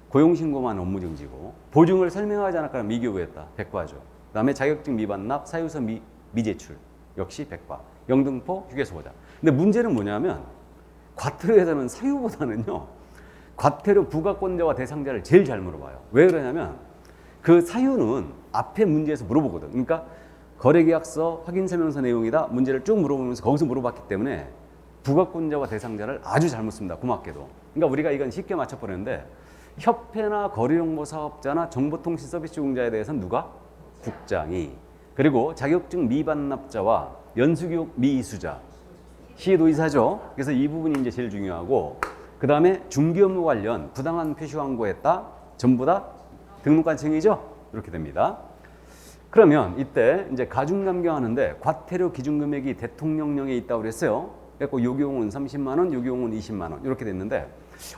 고용 신고만 업무 정지고 보증을 설명하지 않았거나 미교부했다. 100과죠. 그다음에 자격증 미반납, 사유서 미제출. 역시 100과. 영등포 휴게소 보자. 근데 문제는 뭐냐면 과태료에서는 사유보다는요. 과태료 부과권자와 대상자를 제일 잘 물어봐요. 왜 그러냐면 그 사유는 앞에 문제에서 물어보거든. 그러니까 거래계약서 확인설명서 내용이다. 문제를 쭉 물어보면서 거기서 물어봤기 때문에 부과권자와 대상자를 아주 잘못 씁니다. 고맙게도. 그러니까 우리가 이건 쉽게 맞춰버렸는데 협회나 거래정보사업자나 정보통신서비스 제공자에 대해서는 누가? 국장이. 그리고 자격증 미반납자와 연수교육 미이수자. 시도의사죠. 그래서 이 부분이 이제 제일 중요하고 그 다음에 중개업무 관련 부당한 표시 광고했다. 전부 다 등록관 증이죠. 이렇게 됩니다. 그러면 이때 이제 가중감경하는데 과태료 기준금액이 대통령령에 있다고 그랬어요. 그래서 요 경우는 30만 원, 요 경우는 20만 원 이렇게 됐는데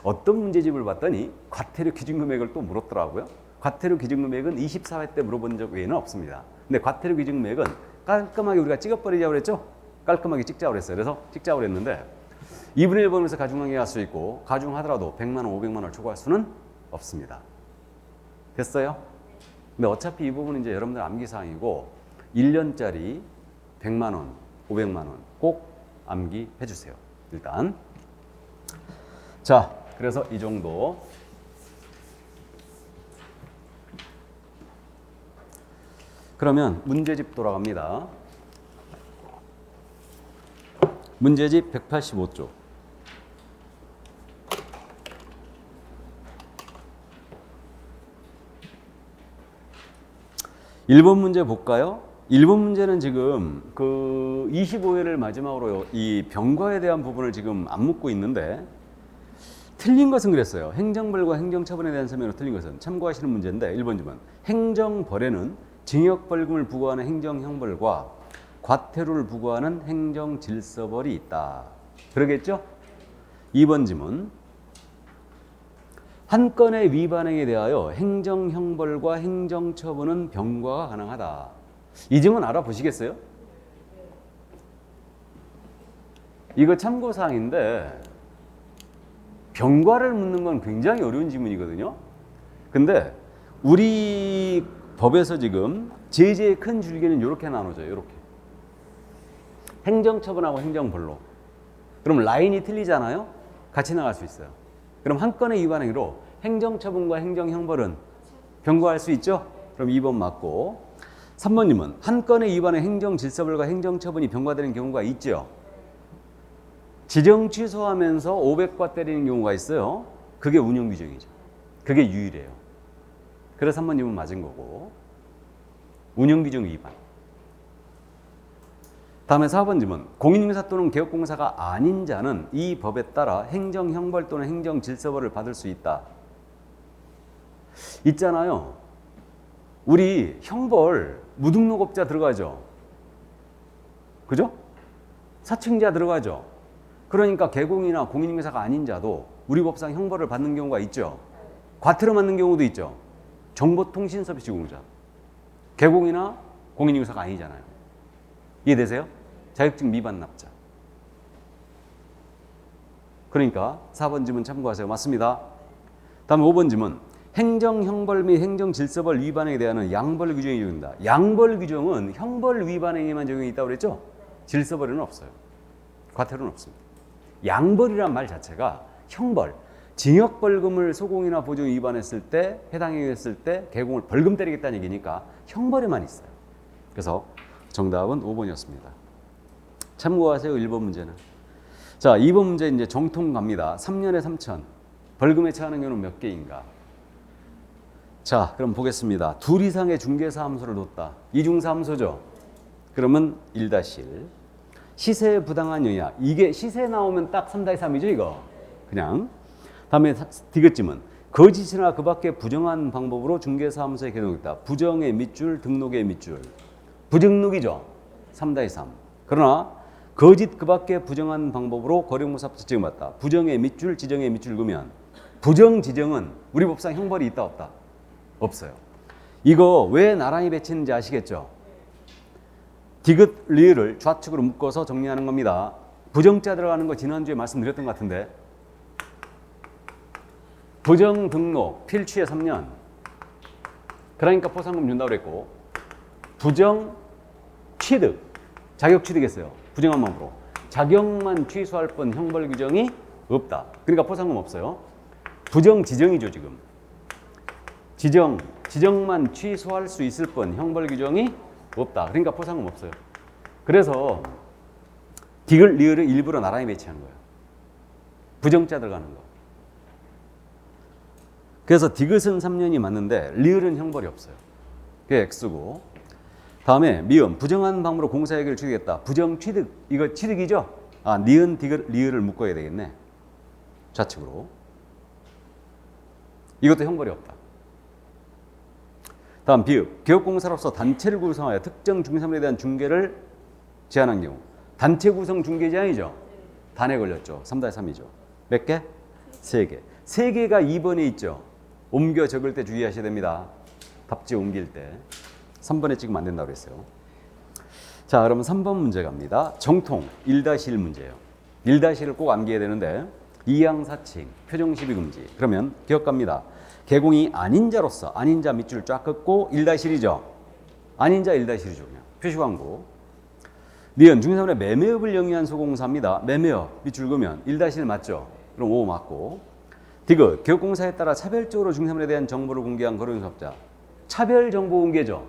어떤 문제집을 봤더니 과태료 기준금액을 또 물었더라고요. 과태료 기준금액은 24회 때 물어본 적 외에는 없습니다. 근데 과태료 기준금액은 깔끔하게 우리가 찍어버리자고 그랬죠? 깔끔하게 찍자고 그랬어요. 그래서 찍자고 그랬는데 2분의 1번에서 가중하게 할 수 있고 가중하더라도 100만 원, 500만 원을 초과할 수는 없습니다. 됐어요? 근데 어차피 이 부분은 이제 여러분들 암기사항이고 1년짜리 100만 원, 500만 원 꼭 암기해 주세요. 일단 자, 그래서 이 정도. 그러면 문제집 돌아갑니다. 문제집 185쪽. 1번 문제 볼까요? 1번 문제는 지금 그 25회를 마지막으로 이 병과에 대한 부분을 지금 안 묻고 있는데 틀린 것은 그랬어요. 행정벌과 행정처분에 대한 설명으로 틀린 것은 참고하시는 문제인데 1번 질문. 행정벌에는 징역벌금을 부과하는 행정형벌과 과태료를 부과하는 행정질서벌이 있다. 그러겠죠? 2번 질문. 한 건의 위반행위에 대하여 행정형벌과 행정처분은 병과가 가능하다. 이 점은 알아보시겠어요? 이거 참고사항인데 병과를 묻는 건 굉장히 어려운 지문이거든요. 근데 우리 법에서 지금 제재의 큰 줄기는 이렇게 나눠져요. 이렇게. 행정처분하고 행정벌로. 그럼 라인이 틀리잖아요. 같이 나갈 수 있어요. 그럼 한 건의 위반행위로 행정처분과 행정형벌은 병과할 수 있죠? 그럼 2번 맞고 3번님은 한 건의 위반의 행정질서벌과 행정처분이 병과되는 경우가 있죠? 지정 취소하면서 500과 때리는 경우가 있어요. 그게 운영규정이죠. 그게 유일해요. 그래서 3번님은 맞은 거고 운영규정 위반. 다음에 4번 질문. 공인중개사 또는 개업공사가 아닌 자는 이 법에 따라 행정형벌 또는 행정질서벌을 받을 수 있다. 있잖아요. 우리 형벌 무등록업자 들어가죠. 그죠? 사칭자 들어가죠. 그러니까 개공이나 공인중개사가 아닌 자도 우리 법상 형벌을 받는 경우가 있죠. 과태료 맞는 경우도 있죠. 정보통신서비스공사. 개공이나 공인중개사가 아니잖아요. 이해되세요? 자격증 미반 납자. 그러니까 4번 지문 참고하세요. 맞습니다. 다음 5번 지문. 행정형벌 및 행정질서벌 위반에 대한 양벌 규정이 적용된다. 양벌 규정은 형벌 위반행위만 적용이 있다고 그랬죠? 질서벌에는 없어요. 과태료는 없습니다. 양벌이란 말 자체가 형벌, 징역벌금을 소공이나 보조 위반했을 때, 해당 행위했을 때 개공을 벌금 때리겠다는 얘기니까 형벌에만 있어요. 그래서 정답은 5번이었습니다. 참고하세요. 1번 문제는. 자, 2번 문제 이제 정통 갑니다. 3년에 3천. 벌금에 처하는 경우는 몇 개인가? 자, 그럼 보겠습니다. 둘 이상의 중개사무소를 뒀다. 이중사무소죠. 그러면 1-1. 시세에 부당한 영향. 이게 시세 나오면 딱 3-3이죠, 이거. 그냥. 다음에 디귿짐은 거짓이나 그 밖에 부정한 방법으로 중개사무소에 개동했다. 부정의 밑줄, 등록의 밑줄. 부등록이죠. 3-3. 그러나 거짓 그 밖에 부정한 방법으로 거래무사부터 지정받다. 부정의 밑줄, 지정의 밑줄 그으면 부정, 지정은 우리 법상 형벌이 있다 없다? 없어요. 이거 왜 나란히 배치는지 아시겠죠? 디귿, 리을을 좌측으로 묶어서 정리하는 겁니다. 부정자 들어가는 거 지난주에 말씀드렸던 것 같은데 부정 등록 필취에 3년 그러니까 포상금 준다고 그랬고 부정 취득 자격 취득했어요. 부정한 방법으로 자격만 취소할 뿐 형벌 규정이 없다. 그러니까 포상금 없어요. 부정 지정이죠. 지금 지정만 취소할 수 있을 뿐 형벌 규정이 없다. 그러니까 포상금 없어요. 그래서 디귿, 리을을 일부러 나란히 배치한 거예요. 부정자 들어가는 거. 그래서 디귿은 3년이 맞는데 리을은 형벌이 없어요. 그게 X고. 다음에 미음, 부정한 방법으로 공사이익을 취득했다. 부정 취득, 이거 취득이죠? 아, 니은, 디귿, 리을을 묶어야 되겠네. 좌측으로. 이것도 형벌이 없다. 다음 비읍. 개업공사로서 단체를 구성하여 특정 중개사물에 대한 중개를 제한한 경우. 단체 구성 중개 제한이죠. 단에 걸렸죠. 3-3이죠. 몇 개? 3개. 3개가 2번에 있죠. 옮겨 적을 때 주의하셔야 됩니다. 답지 옮길 때. 3번에 찍으면 안 된다고 그랬어요. 자, 그러면 3번 문제 갑니다. 정통 1-1 문제예요. 1-1을 꼭 암기해야 되는데 이양사칭, 표정시비 금지. 그러면 기억 갑니다. 개공이 아닌 자로서 아닌 자 밑줄 쫙 긋고 1-1이죠. 아닌 자 1-1이죠. 그냥 표시광고. 니은 중개사물의 매매업을 영위한 소공사입니다. 매매업 밑줄 그으면 1-1 맞죠? 그럼 5 맞고. 디귿 개업공사에 따라 차별적으로 중개사물에 대한 정보를 공개한 거래사업자. 차별 정보 공개죠.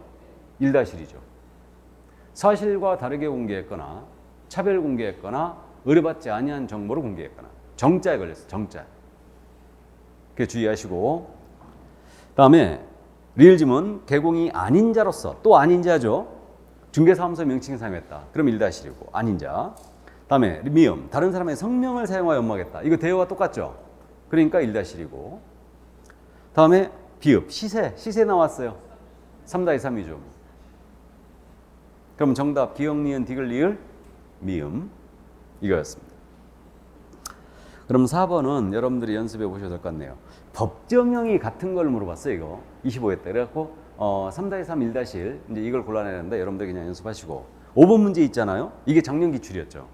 1-1이죠. 사실과 다르게 공개했거나 차별 공개했거나 의뢰받지 아니한 정보를 공개했거나 정자에 걸렸어요. 정자. 그 주의하시고. 다음에 리을지문 개공이 아닌 자로서 또 아닌 자죠. 중개사무소 명칭 사용했다. 그럼 1-1이고 아닌 자. 다음에 미음 다른 사람의 성명을 사용하여 업무하겠다. 이거 대여와 똑같죠. 그러니까 1-1이고. 다음에 비읍 시세 나왔어요. 3-3이죠. 그럼 정답 기역, 니은, 디귿, 리을, 미음 이거였습니다. 그럼 4번은 여러분들이 연습해 보셔도 될 것 같네요. 법정형이 같은 걸 물어봤어요. 이거 25회 때. 그래갖고 3-3, 1-1 이제 이걸 골라내야 되는데 여러분들 그냥 연습하시고 5번 문제 있잖아요. 이게 작년 기출이었죠.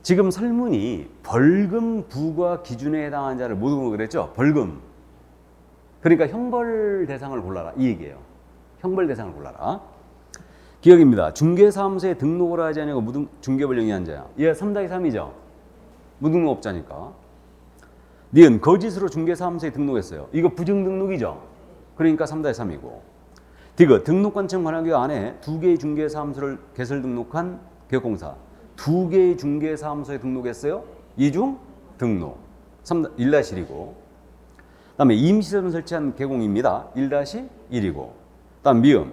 지금 설문이 벌금 부과 기준에 해당한 자를 모두 그랬죠. 벌금. 그러니까 형벌 대상을 골라라 이 얘기예요. 형벌 대상을 골라라. 기억입니다. 중개사무소에 등록을 하지 않고 중개업을 영위한 자야. 얘 3-3이죠. 무등록업자니까. 니은 거짓으로 중개사무소에 등록했어요. 이거 부정등록이죠. 그러니까 3-3이고. 디귿 등록관청 관할기관 안에 2개의 중개사무소를 개설 등록한 개업공사. 2개의 중개사무소에 등록했어요. 이중 등록. 1-1이고. 다음에 임시설을 설치한 개공입니다. 1-1이고. 다음 미음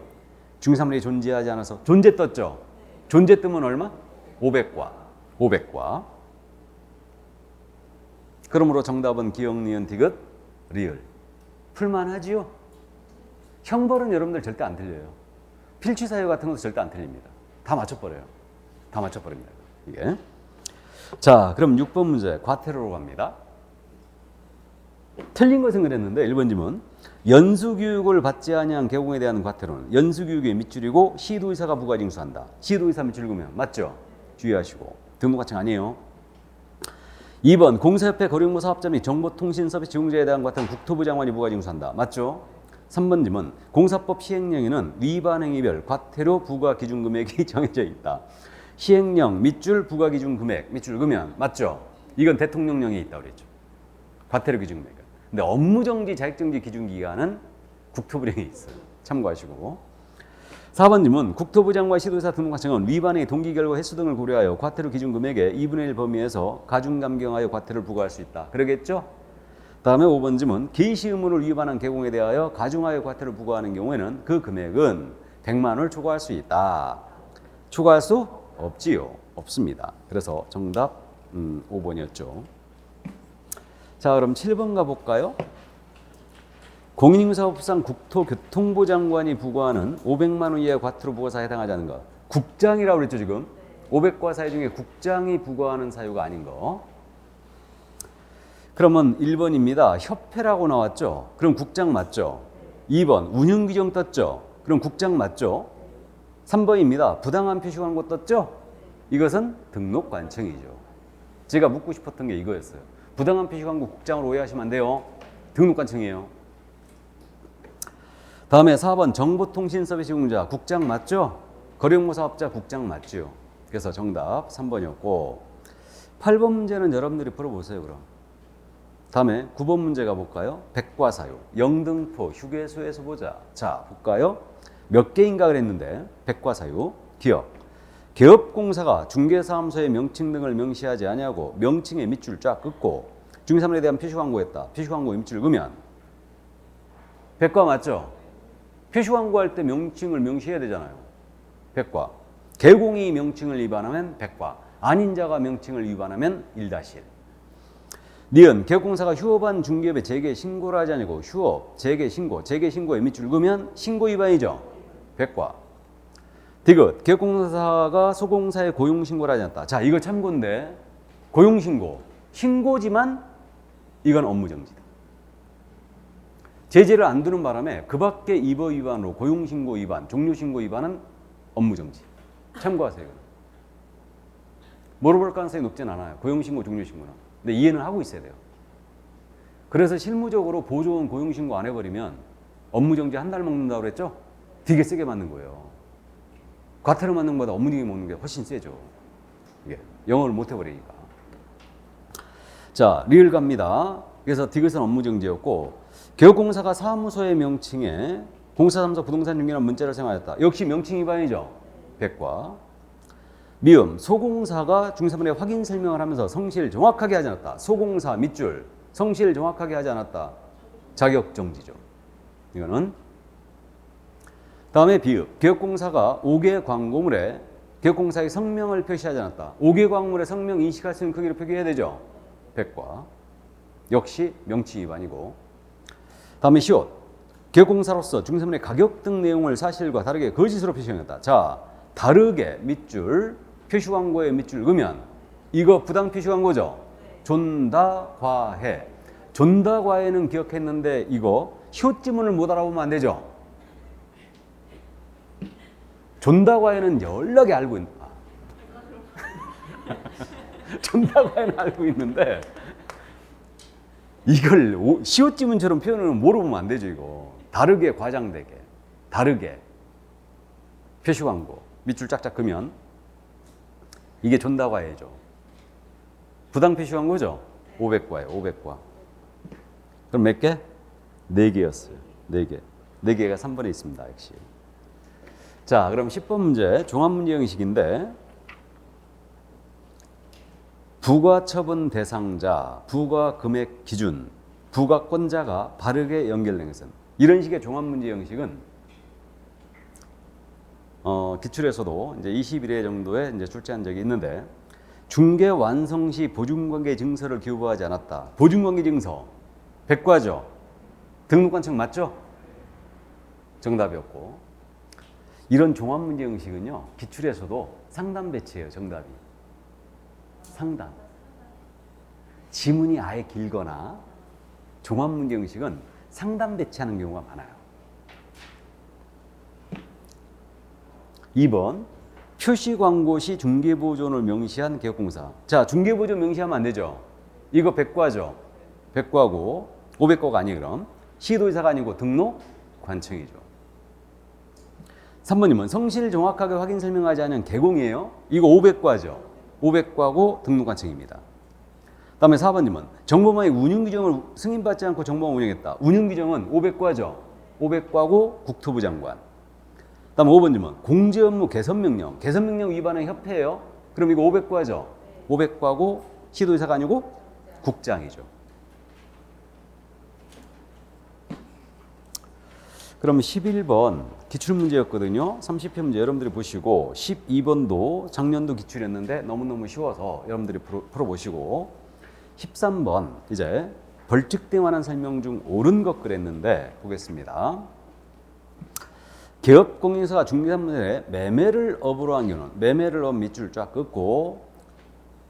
중개사물이 존재하지 않아서 존재 떴죠. 존재 뜨면 얼마? 500과. 그러므로 정답은 기역, 니은, 디귿, 리을. 풀만하지요? 형벌은 여러분들 절대 안 틀려요. 필취사유 같은 것도 절대 안 틀립니다. 다 맞춰버려요. 다 맞춰버립니다. 이게. 자, 그럼 6번 문제 과태료로 갑니다. 틀린 것은 그랬는데 1번 지문. 연수교육을 받지 아니한 개공에 대한 과태료는 연수교육의 밑줄이고 시도의사가 부과징수한다. 시도의사 밑줄 그으면 맞죠? 주의하시고. 등록과청 아니에요. 2번 공사협회 거래용무 사업자 및 정보통신서비스 제공자에 대한 과태료는 국토부 장관이 부과징수한다. 맞죠? 3번 지문 공사법 시행령에는 위반 행위별 과태료 부과 기준 금액이 정해져 있다. 시행령 밑줄 부과 기준 금액 밑줄 그으면 맞죠? 이건 대통령령에 있다고 그랬죠. 과태료 기준 금액. 근데 업무정지, 자격정지 기준 기간은 국토부령에 있어요. 참고하시고. 4번 질문. 국토부 장관 시도의사 등록과청은 위반의 동기 결과 횟수 등을 고려하여 과태료 기준 금액의 2분의 1 범위에서 가중감경하여 과태료를 부과할 수 있다. 그러겠죠? 다음에 5번 질문. 개시 의무를 위반한 개공에 대하여 가중하여 과태료를 부과하는 경우에는 그 금액은 100만 원을 초과할 수 있다. 초과할 수 없지요. 없습니다. 그래서 정답 5번이었죠. 자, 그럼 7번 가볼까요? 공인인사법상 국토교통부 장관이 부과하는 500만 원 이하의 과태료 부과사에 해당하지 않은 것. 국장이라고 그랬죠, 지금. 500과 사유 중에 국장이 부과하는 사유가 아닌 거. 그러면 1번입니다. 협회라고 나왔죠? 그럼 국장 맞죠? 2번 운영규정 떴죠? 그럼 국장 맞죠? 3번입니다. 부당한 표시광고 떴죠? 이것은 등록관청이죠. 제가 묻고 싶었던 게 이거였어요. 부당한 표시광고 국장을 오해하시면 안 돼요. 등록관청이에요. 다음에 4번 정보통신서비스 제공자 국장 맞죠? 거래용무 사업자 국장 맞죠? 그래서 정답 3번이었고 8번 문제는 여러분들이 풀어보세요. 그럼 다음에 9번 문제 가볼까요? 백과사유 영등포 휴게소에서 보자. 자 볼까요? 몇 개인가 그랬는데 백과사유 기업 개업공사가 중개사무소의 명칭 등을 명시하지 아니하고 명칭의 밑줄 쫙 긋고 중개사물에 대한 표시광고했다. 표시광고의 밑줄 그으면 백과 맞죠? 표시광고할 때 명칭을 명시해야 되잖아요. 백과. 개공이 명칭을 위반하면 백과. 아닌 자가 명칭을 위반하면 1-1. 니은 개업공사가 휴업한 중개업에 재개 신고를 하지 아니고 휴업, 재개 신고에 밑줄 그으면 신고 위반이죠. 백과. 디귿 개업공사가 소공사에 고용신고를 하지 않았다. 자, 이거 참고인데 고용신고, 신고지만 이건 업무정지다. 제재를 안 두는 바람에 그 밖에 입어 위반으로 고용신고 위반, 종료신고 위반은 업무정지. 참고하세요. 물어볼 가능성이 높진 않아요. 고용신고, 종료신고는. 근데 이해는 하고 있어야 돼요. 그래서 실무적으로 보조원 고용신고 안 해버리면 업무정지 한 달 먹는다고 그랬죠? 되게 세게 맞는 거예요. 과태료 맞는 것보다 업무정지 먹는 게 훨씬 세죠. 이게 영어를 못 해버리니까. 자, 리을 갑니다. 그래서 디귿은 업무정지였고, 개업공사가 사무소의 명칭에 공사사무소 부동산 중개라는 문자를 사용하였다. 역시 명칭 위반이죠. 백과. 미음 소공사가 중사분에 확인 설명을 하면서 성실 정확하게 하지 않았다. 소공사 밑줄 성실 정확하게 하지 않았다. 자격정지죠. 이거는. 다음에 비읍 개업공사가 5개 광고물에 개업공사의 성명을 표시하지 않았다. 5개 광고물에 성명 인식할 수 있는 크기로 표기해야 되죠. 백과. 역시 명칭 위반이고. 다음에 시옷 개업공사로서 중사분의 가격 등 내용을 사실과 다르게 거짓으로 표시했다. 자, 다르게 밑줄 표시 광고에 밑줄 그으면 이거 부당 표시 광고죠. 존다 과해. 존다 과해는 기억했는데 이거 시옷 지문을 못 알아보면 안 되죠. 존다 과해는 연락에 알고 있는. 존다 과해는 알고 있는데 이걸 시옷 지문처럼 표현을 모르면 안 되죠. 이거 다르게 과장되게 다르게 표시 광고 밑줄 짝짝 그으면 이게 존다과예죠. 부당 표시 광고죠. 500과예요. 500과. 그럼 몇 개? 4개였어요. 4개. 4개가 3번에 있습니다. 역시. 자, 그럼 10번 문제 종합문제 형식인데 부과처분 대상자, 부과금액 기준, 부과권자가 바르게 연결된 것은 이런 식의 종합문제 형식은 기출에서도 이제 21회 정도에 이제 출제한 적이 있는데 중개 완성 시 보증관계 증서를 교부하지 않았다. 보증관계 증서 백과죠. 등록관청 맞죠? 정답이었고 이런 종합문제 형식은요 기출에서도 상단 배치예요. 정답이 상단. 지문이 아예 길거나 종합문제 형식은 상단 배치하는 경우가 많아요. 2번 표시광고 시 중개보존을 명시한 개업공사. 자, 중개보존 명시하면 안 되죠. 이거 백과죠. 백과고 500과가 아니에요. 그럼 시도의사가 아니고 등록관청이죠. 3번님은 성실 정확하게 확인 설명하지 않은 개공이에요. 이거 500과죠. 500과고 등록관청입니다. 다음에 4번님은 정보망의 운영규정을 승인받지 않고 정보망 운영했다. 운영규정은 500과죠. 500과고 국토부 장관. 다음 5번님은 공제업무 개선명령. 개선명령 위반의 협회예요. 그럼 이거 500과죠. 500과고 시도의사가 아니고 국장이죠. 그럼 11번 기출문제였거든요. 30회 문제 여러분들이 보시고 12번도 작년도 기출이었는데 너무너무 쉬워서 여러분들이 풀어보시고 13번 이제 벌칙등에 관한 설명 중 옳은 것 그랬는데 보겠습니다. 개업공인사가 중개사무소에 매매를 업으로 한 경우는 매매를 업 밑줄 쫙 긋고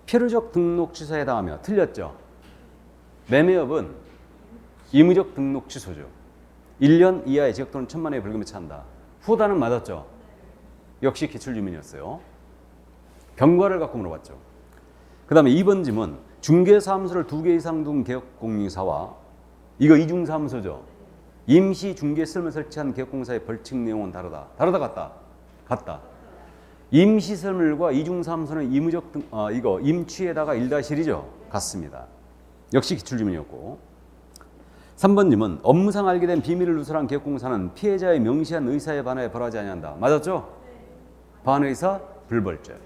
필요적 등록 취소에 해당하며 틀렸죠. 매매업은 의무적 등록 취소죠. 1년 이하의 지역 또는 1,000만 원의 벌금에 처한다. 후단은 맞았죠. 역시 기출지문이었어요. 경과를 갖고 물어봤죠. 그 다음에 2번 지문 중개사무소를 2개 이상 둔 개업공인사와 이거 이중사무소죠. 임시 중개시설을 설치한 개업공사의 벌칙 내용은 다르다. 다르다 같다. 같다. 임시시설물과 이중사무소는 의무적 이거 임취에다가 1-1이죠. 같습니다. 역시 기출지문이었고 3번님은 업무상 알게 된 비밀을 누설한 개업공사는 피해자의 명시한 의사에 반하여 벌하지 아니한다. 맞았죠? 반의사 불벌죄.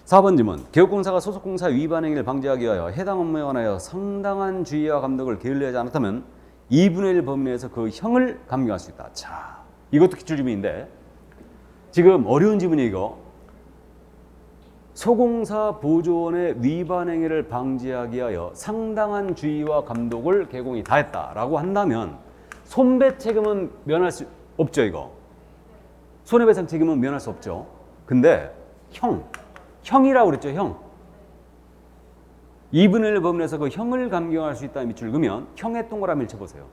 4번님은 개업공사가 소속공사 위반 행위를 방지하기 위하여 해당 업무에 관하여 상당한 주의와 감독을 게을리하지 않았다면 2분의 1 범위 내에서 그 형을 감경할 수 있다. 자, 이것도 기출지문인데 지금 어려운 지문이 이거 소공사 보조원의 위반 행위를 방지하기 위하여 상당한 주의와 감독을 개공이 다했다라고 한다면 손배 책임은 면할 수 없죠. 이거 손해배상 책임은 면할 수 없죠. 근데 형이라고 그랬죠. 형 2분의 1 범위에서 그 형을 감경할 수 있다는 밑줄 그으면 형의 동그라미를 쳐보세요.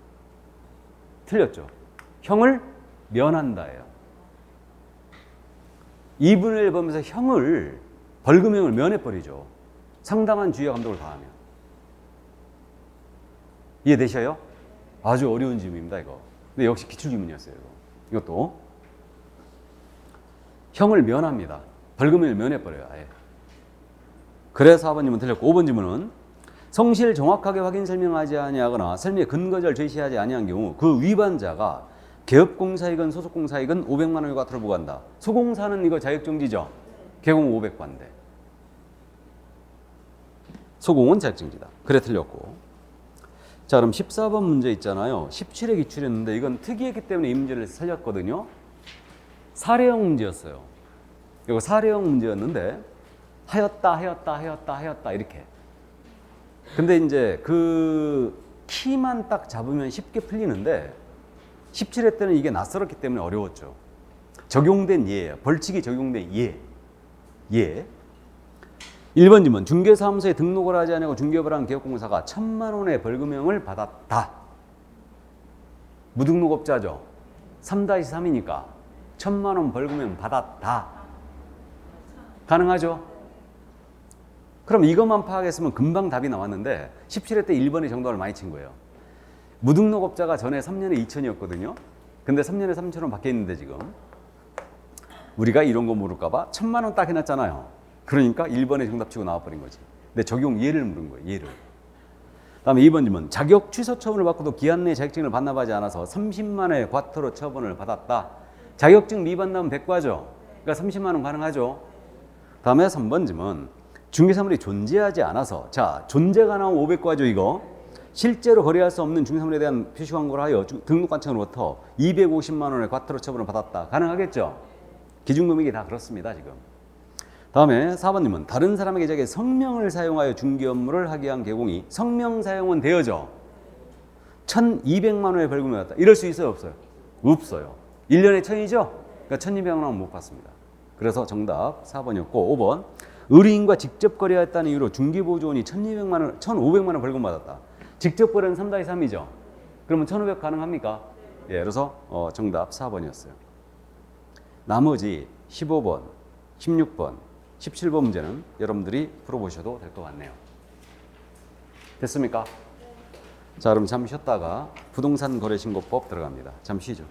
틀렸죠. 형을 면한다예요. 2분의 1 범위에서 형을 벌금형을 면해버리죠. 상당한 주의와 감독을 다하면. 이해되셔요? 아주 어려운 질문입니다. 이거. 근데 역시 기출질문이었어요. 이것도 형을 면합니다. 벌금형을 면해버려요. 아예. 그래서 4번 질문 틀렸고 5번 질문은 성실 정확하게 확인 설명하지 아니하거나 설명의 근거를 제시하지 아니한 경우 그 위반자가 개업공사이건 소속공사이건 500만 원을 과태료 부과한다. 소공사는 이거 자격정지죠. 개공은 500관대. 소공은 자격정지다. 그래 틀렸고. 자 그럼 14번 문제 있잖아요. 17회 기출했는데 이건 특이했기 때문에 이 문제를 살렸거든요. 사례형 문제였어요. 이거 사례형 문제였는데 하였다 이렇게. 근데 이제 그 키만 딱 잡으면 쉽게 풀리는데 17회 때는 이게 낯설었기 때문에 어려웠죠. 적용된 예예요. 벌칙이 적용된 예. 1번 질문. 중개사무소에 등록을 하지 않고 중개업을 한 개업공사가 1,000만 원의 벌금형을 받았다. 무등록업자죠. 3-3이니까 1,000만 원 벌금형 받았다. 가능하죠? 그럼 이것만 파악했으면 금방 답이 나왔는데 17회 때 1번의 정답을 많이 친 거예요. 무등록업자가 전에 3년에 2천이었거든요. 근데 3년에 3천원 바뀌었는데 지금 우리가 이런 거 모를까봐 1,000만 원 딱 해놨잖아요. 그러니까 1번의 정답 치고 나와버린 거지. 근데 적용 예를 물은 거예요. 예를. 다음에 2번 질문. 자격 취소 처분을 받고도 기한 내에 자격증을 반납하지 않아서 30만 원의 과태료 처분을 받았다. 자격증 미반 나면 100과죠. 그러니까 30만 원 가능하죠. 다음에 3번 질문. 중개사물이 존재하지 않아서 자 존재가 나오면 500과죠. 이거. 실제로 거래할 수 없는 중개사물에 대한 표시 광고를 하여 등록관청으로부터 250만 원의 과태료 처분을 받았다. 가능하겠죠? 기준금액이 다 그렇습니다. 지금. 다음에 4번님은 다른 사람에게 자기의 성명을 사용하여 중개 업무를 하게 한 개공이 성명 사용은 되어져 1,200만 원의 벌금을 받았다. 이럴 수 있어요? 없어요? 없어요. 1년에 1,000이죠? 그러니까 1,200만 원 못 받습니다. 그래서 정답 4번이었고 5번 의뢰인과 직접 거래했다는 이유로 중개보조원이 1,500만 원 벌금 받았다. 직접 거래는 3-3이죠. 그러면 1,500 가능합니까? 예, 그래서 정답 4번이었어요. 나머지 15번, 16번, 17번 문제는 여러분들이 풀어보셔도 될 것 같네요. 됐습니까? 자, 그럼 잠시 쉬었다가 부동산 거래신고법 들어갑니다. 잠시 쉬죠.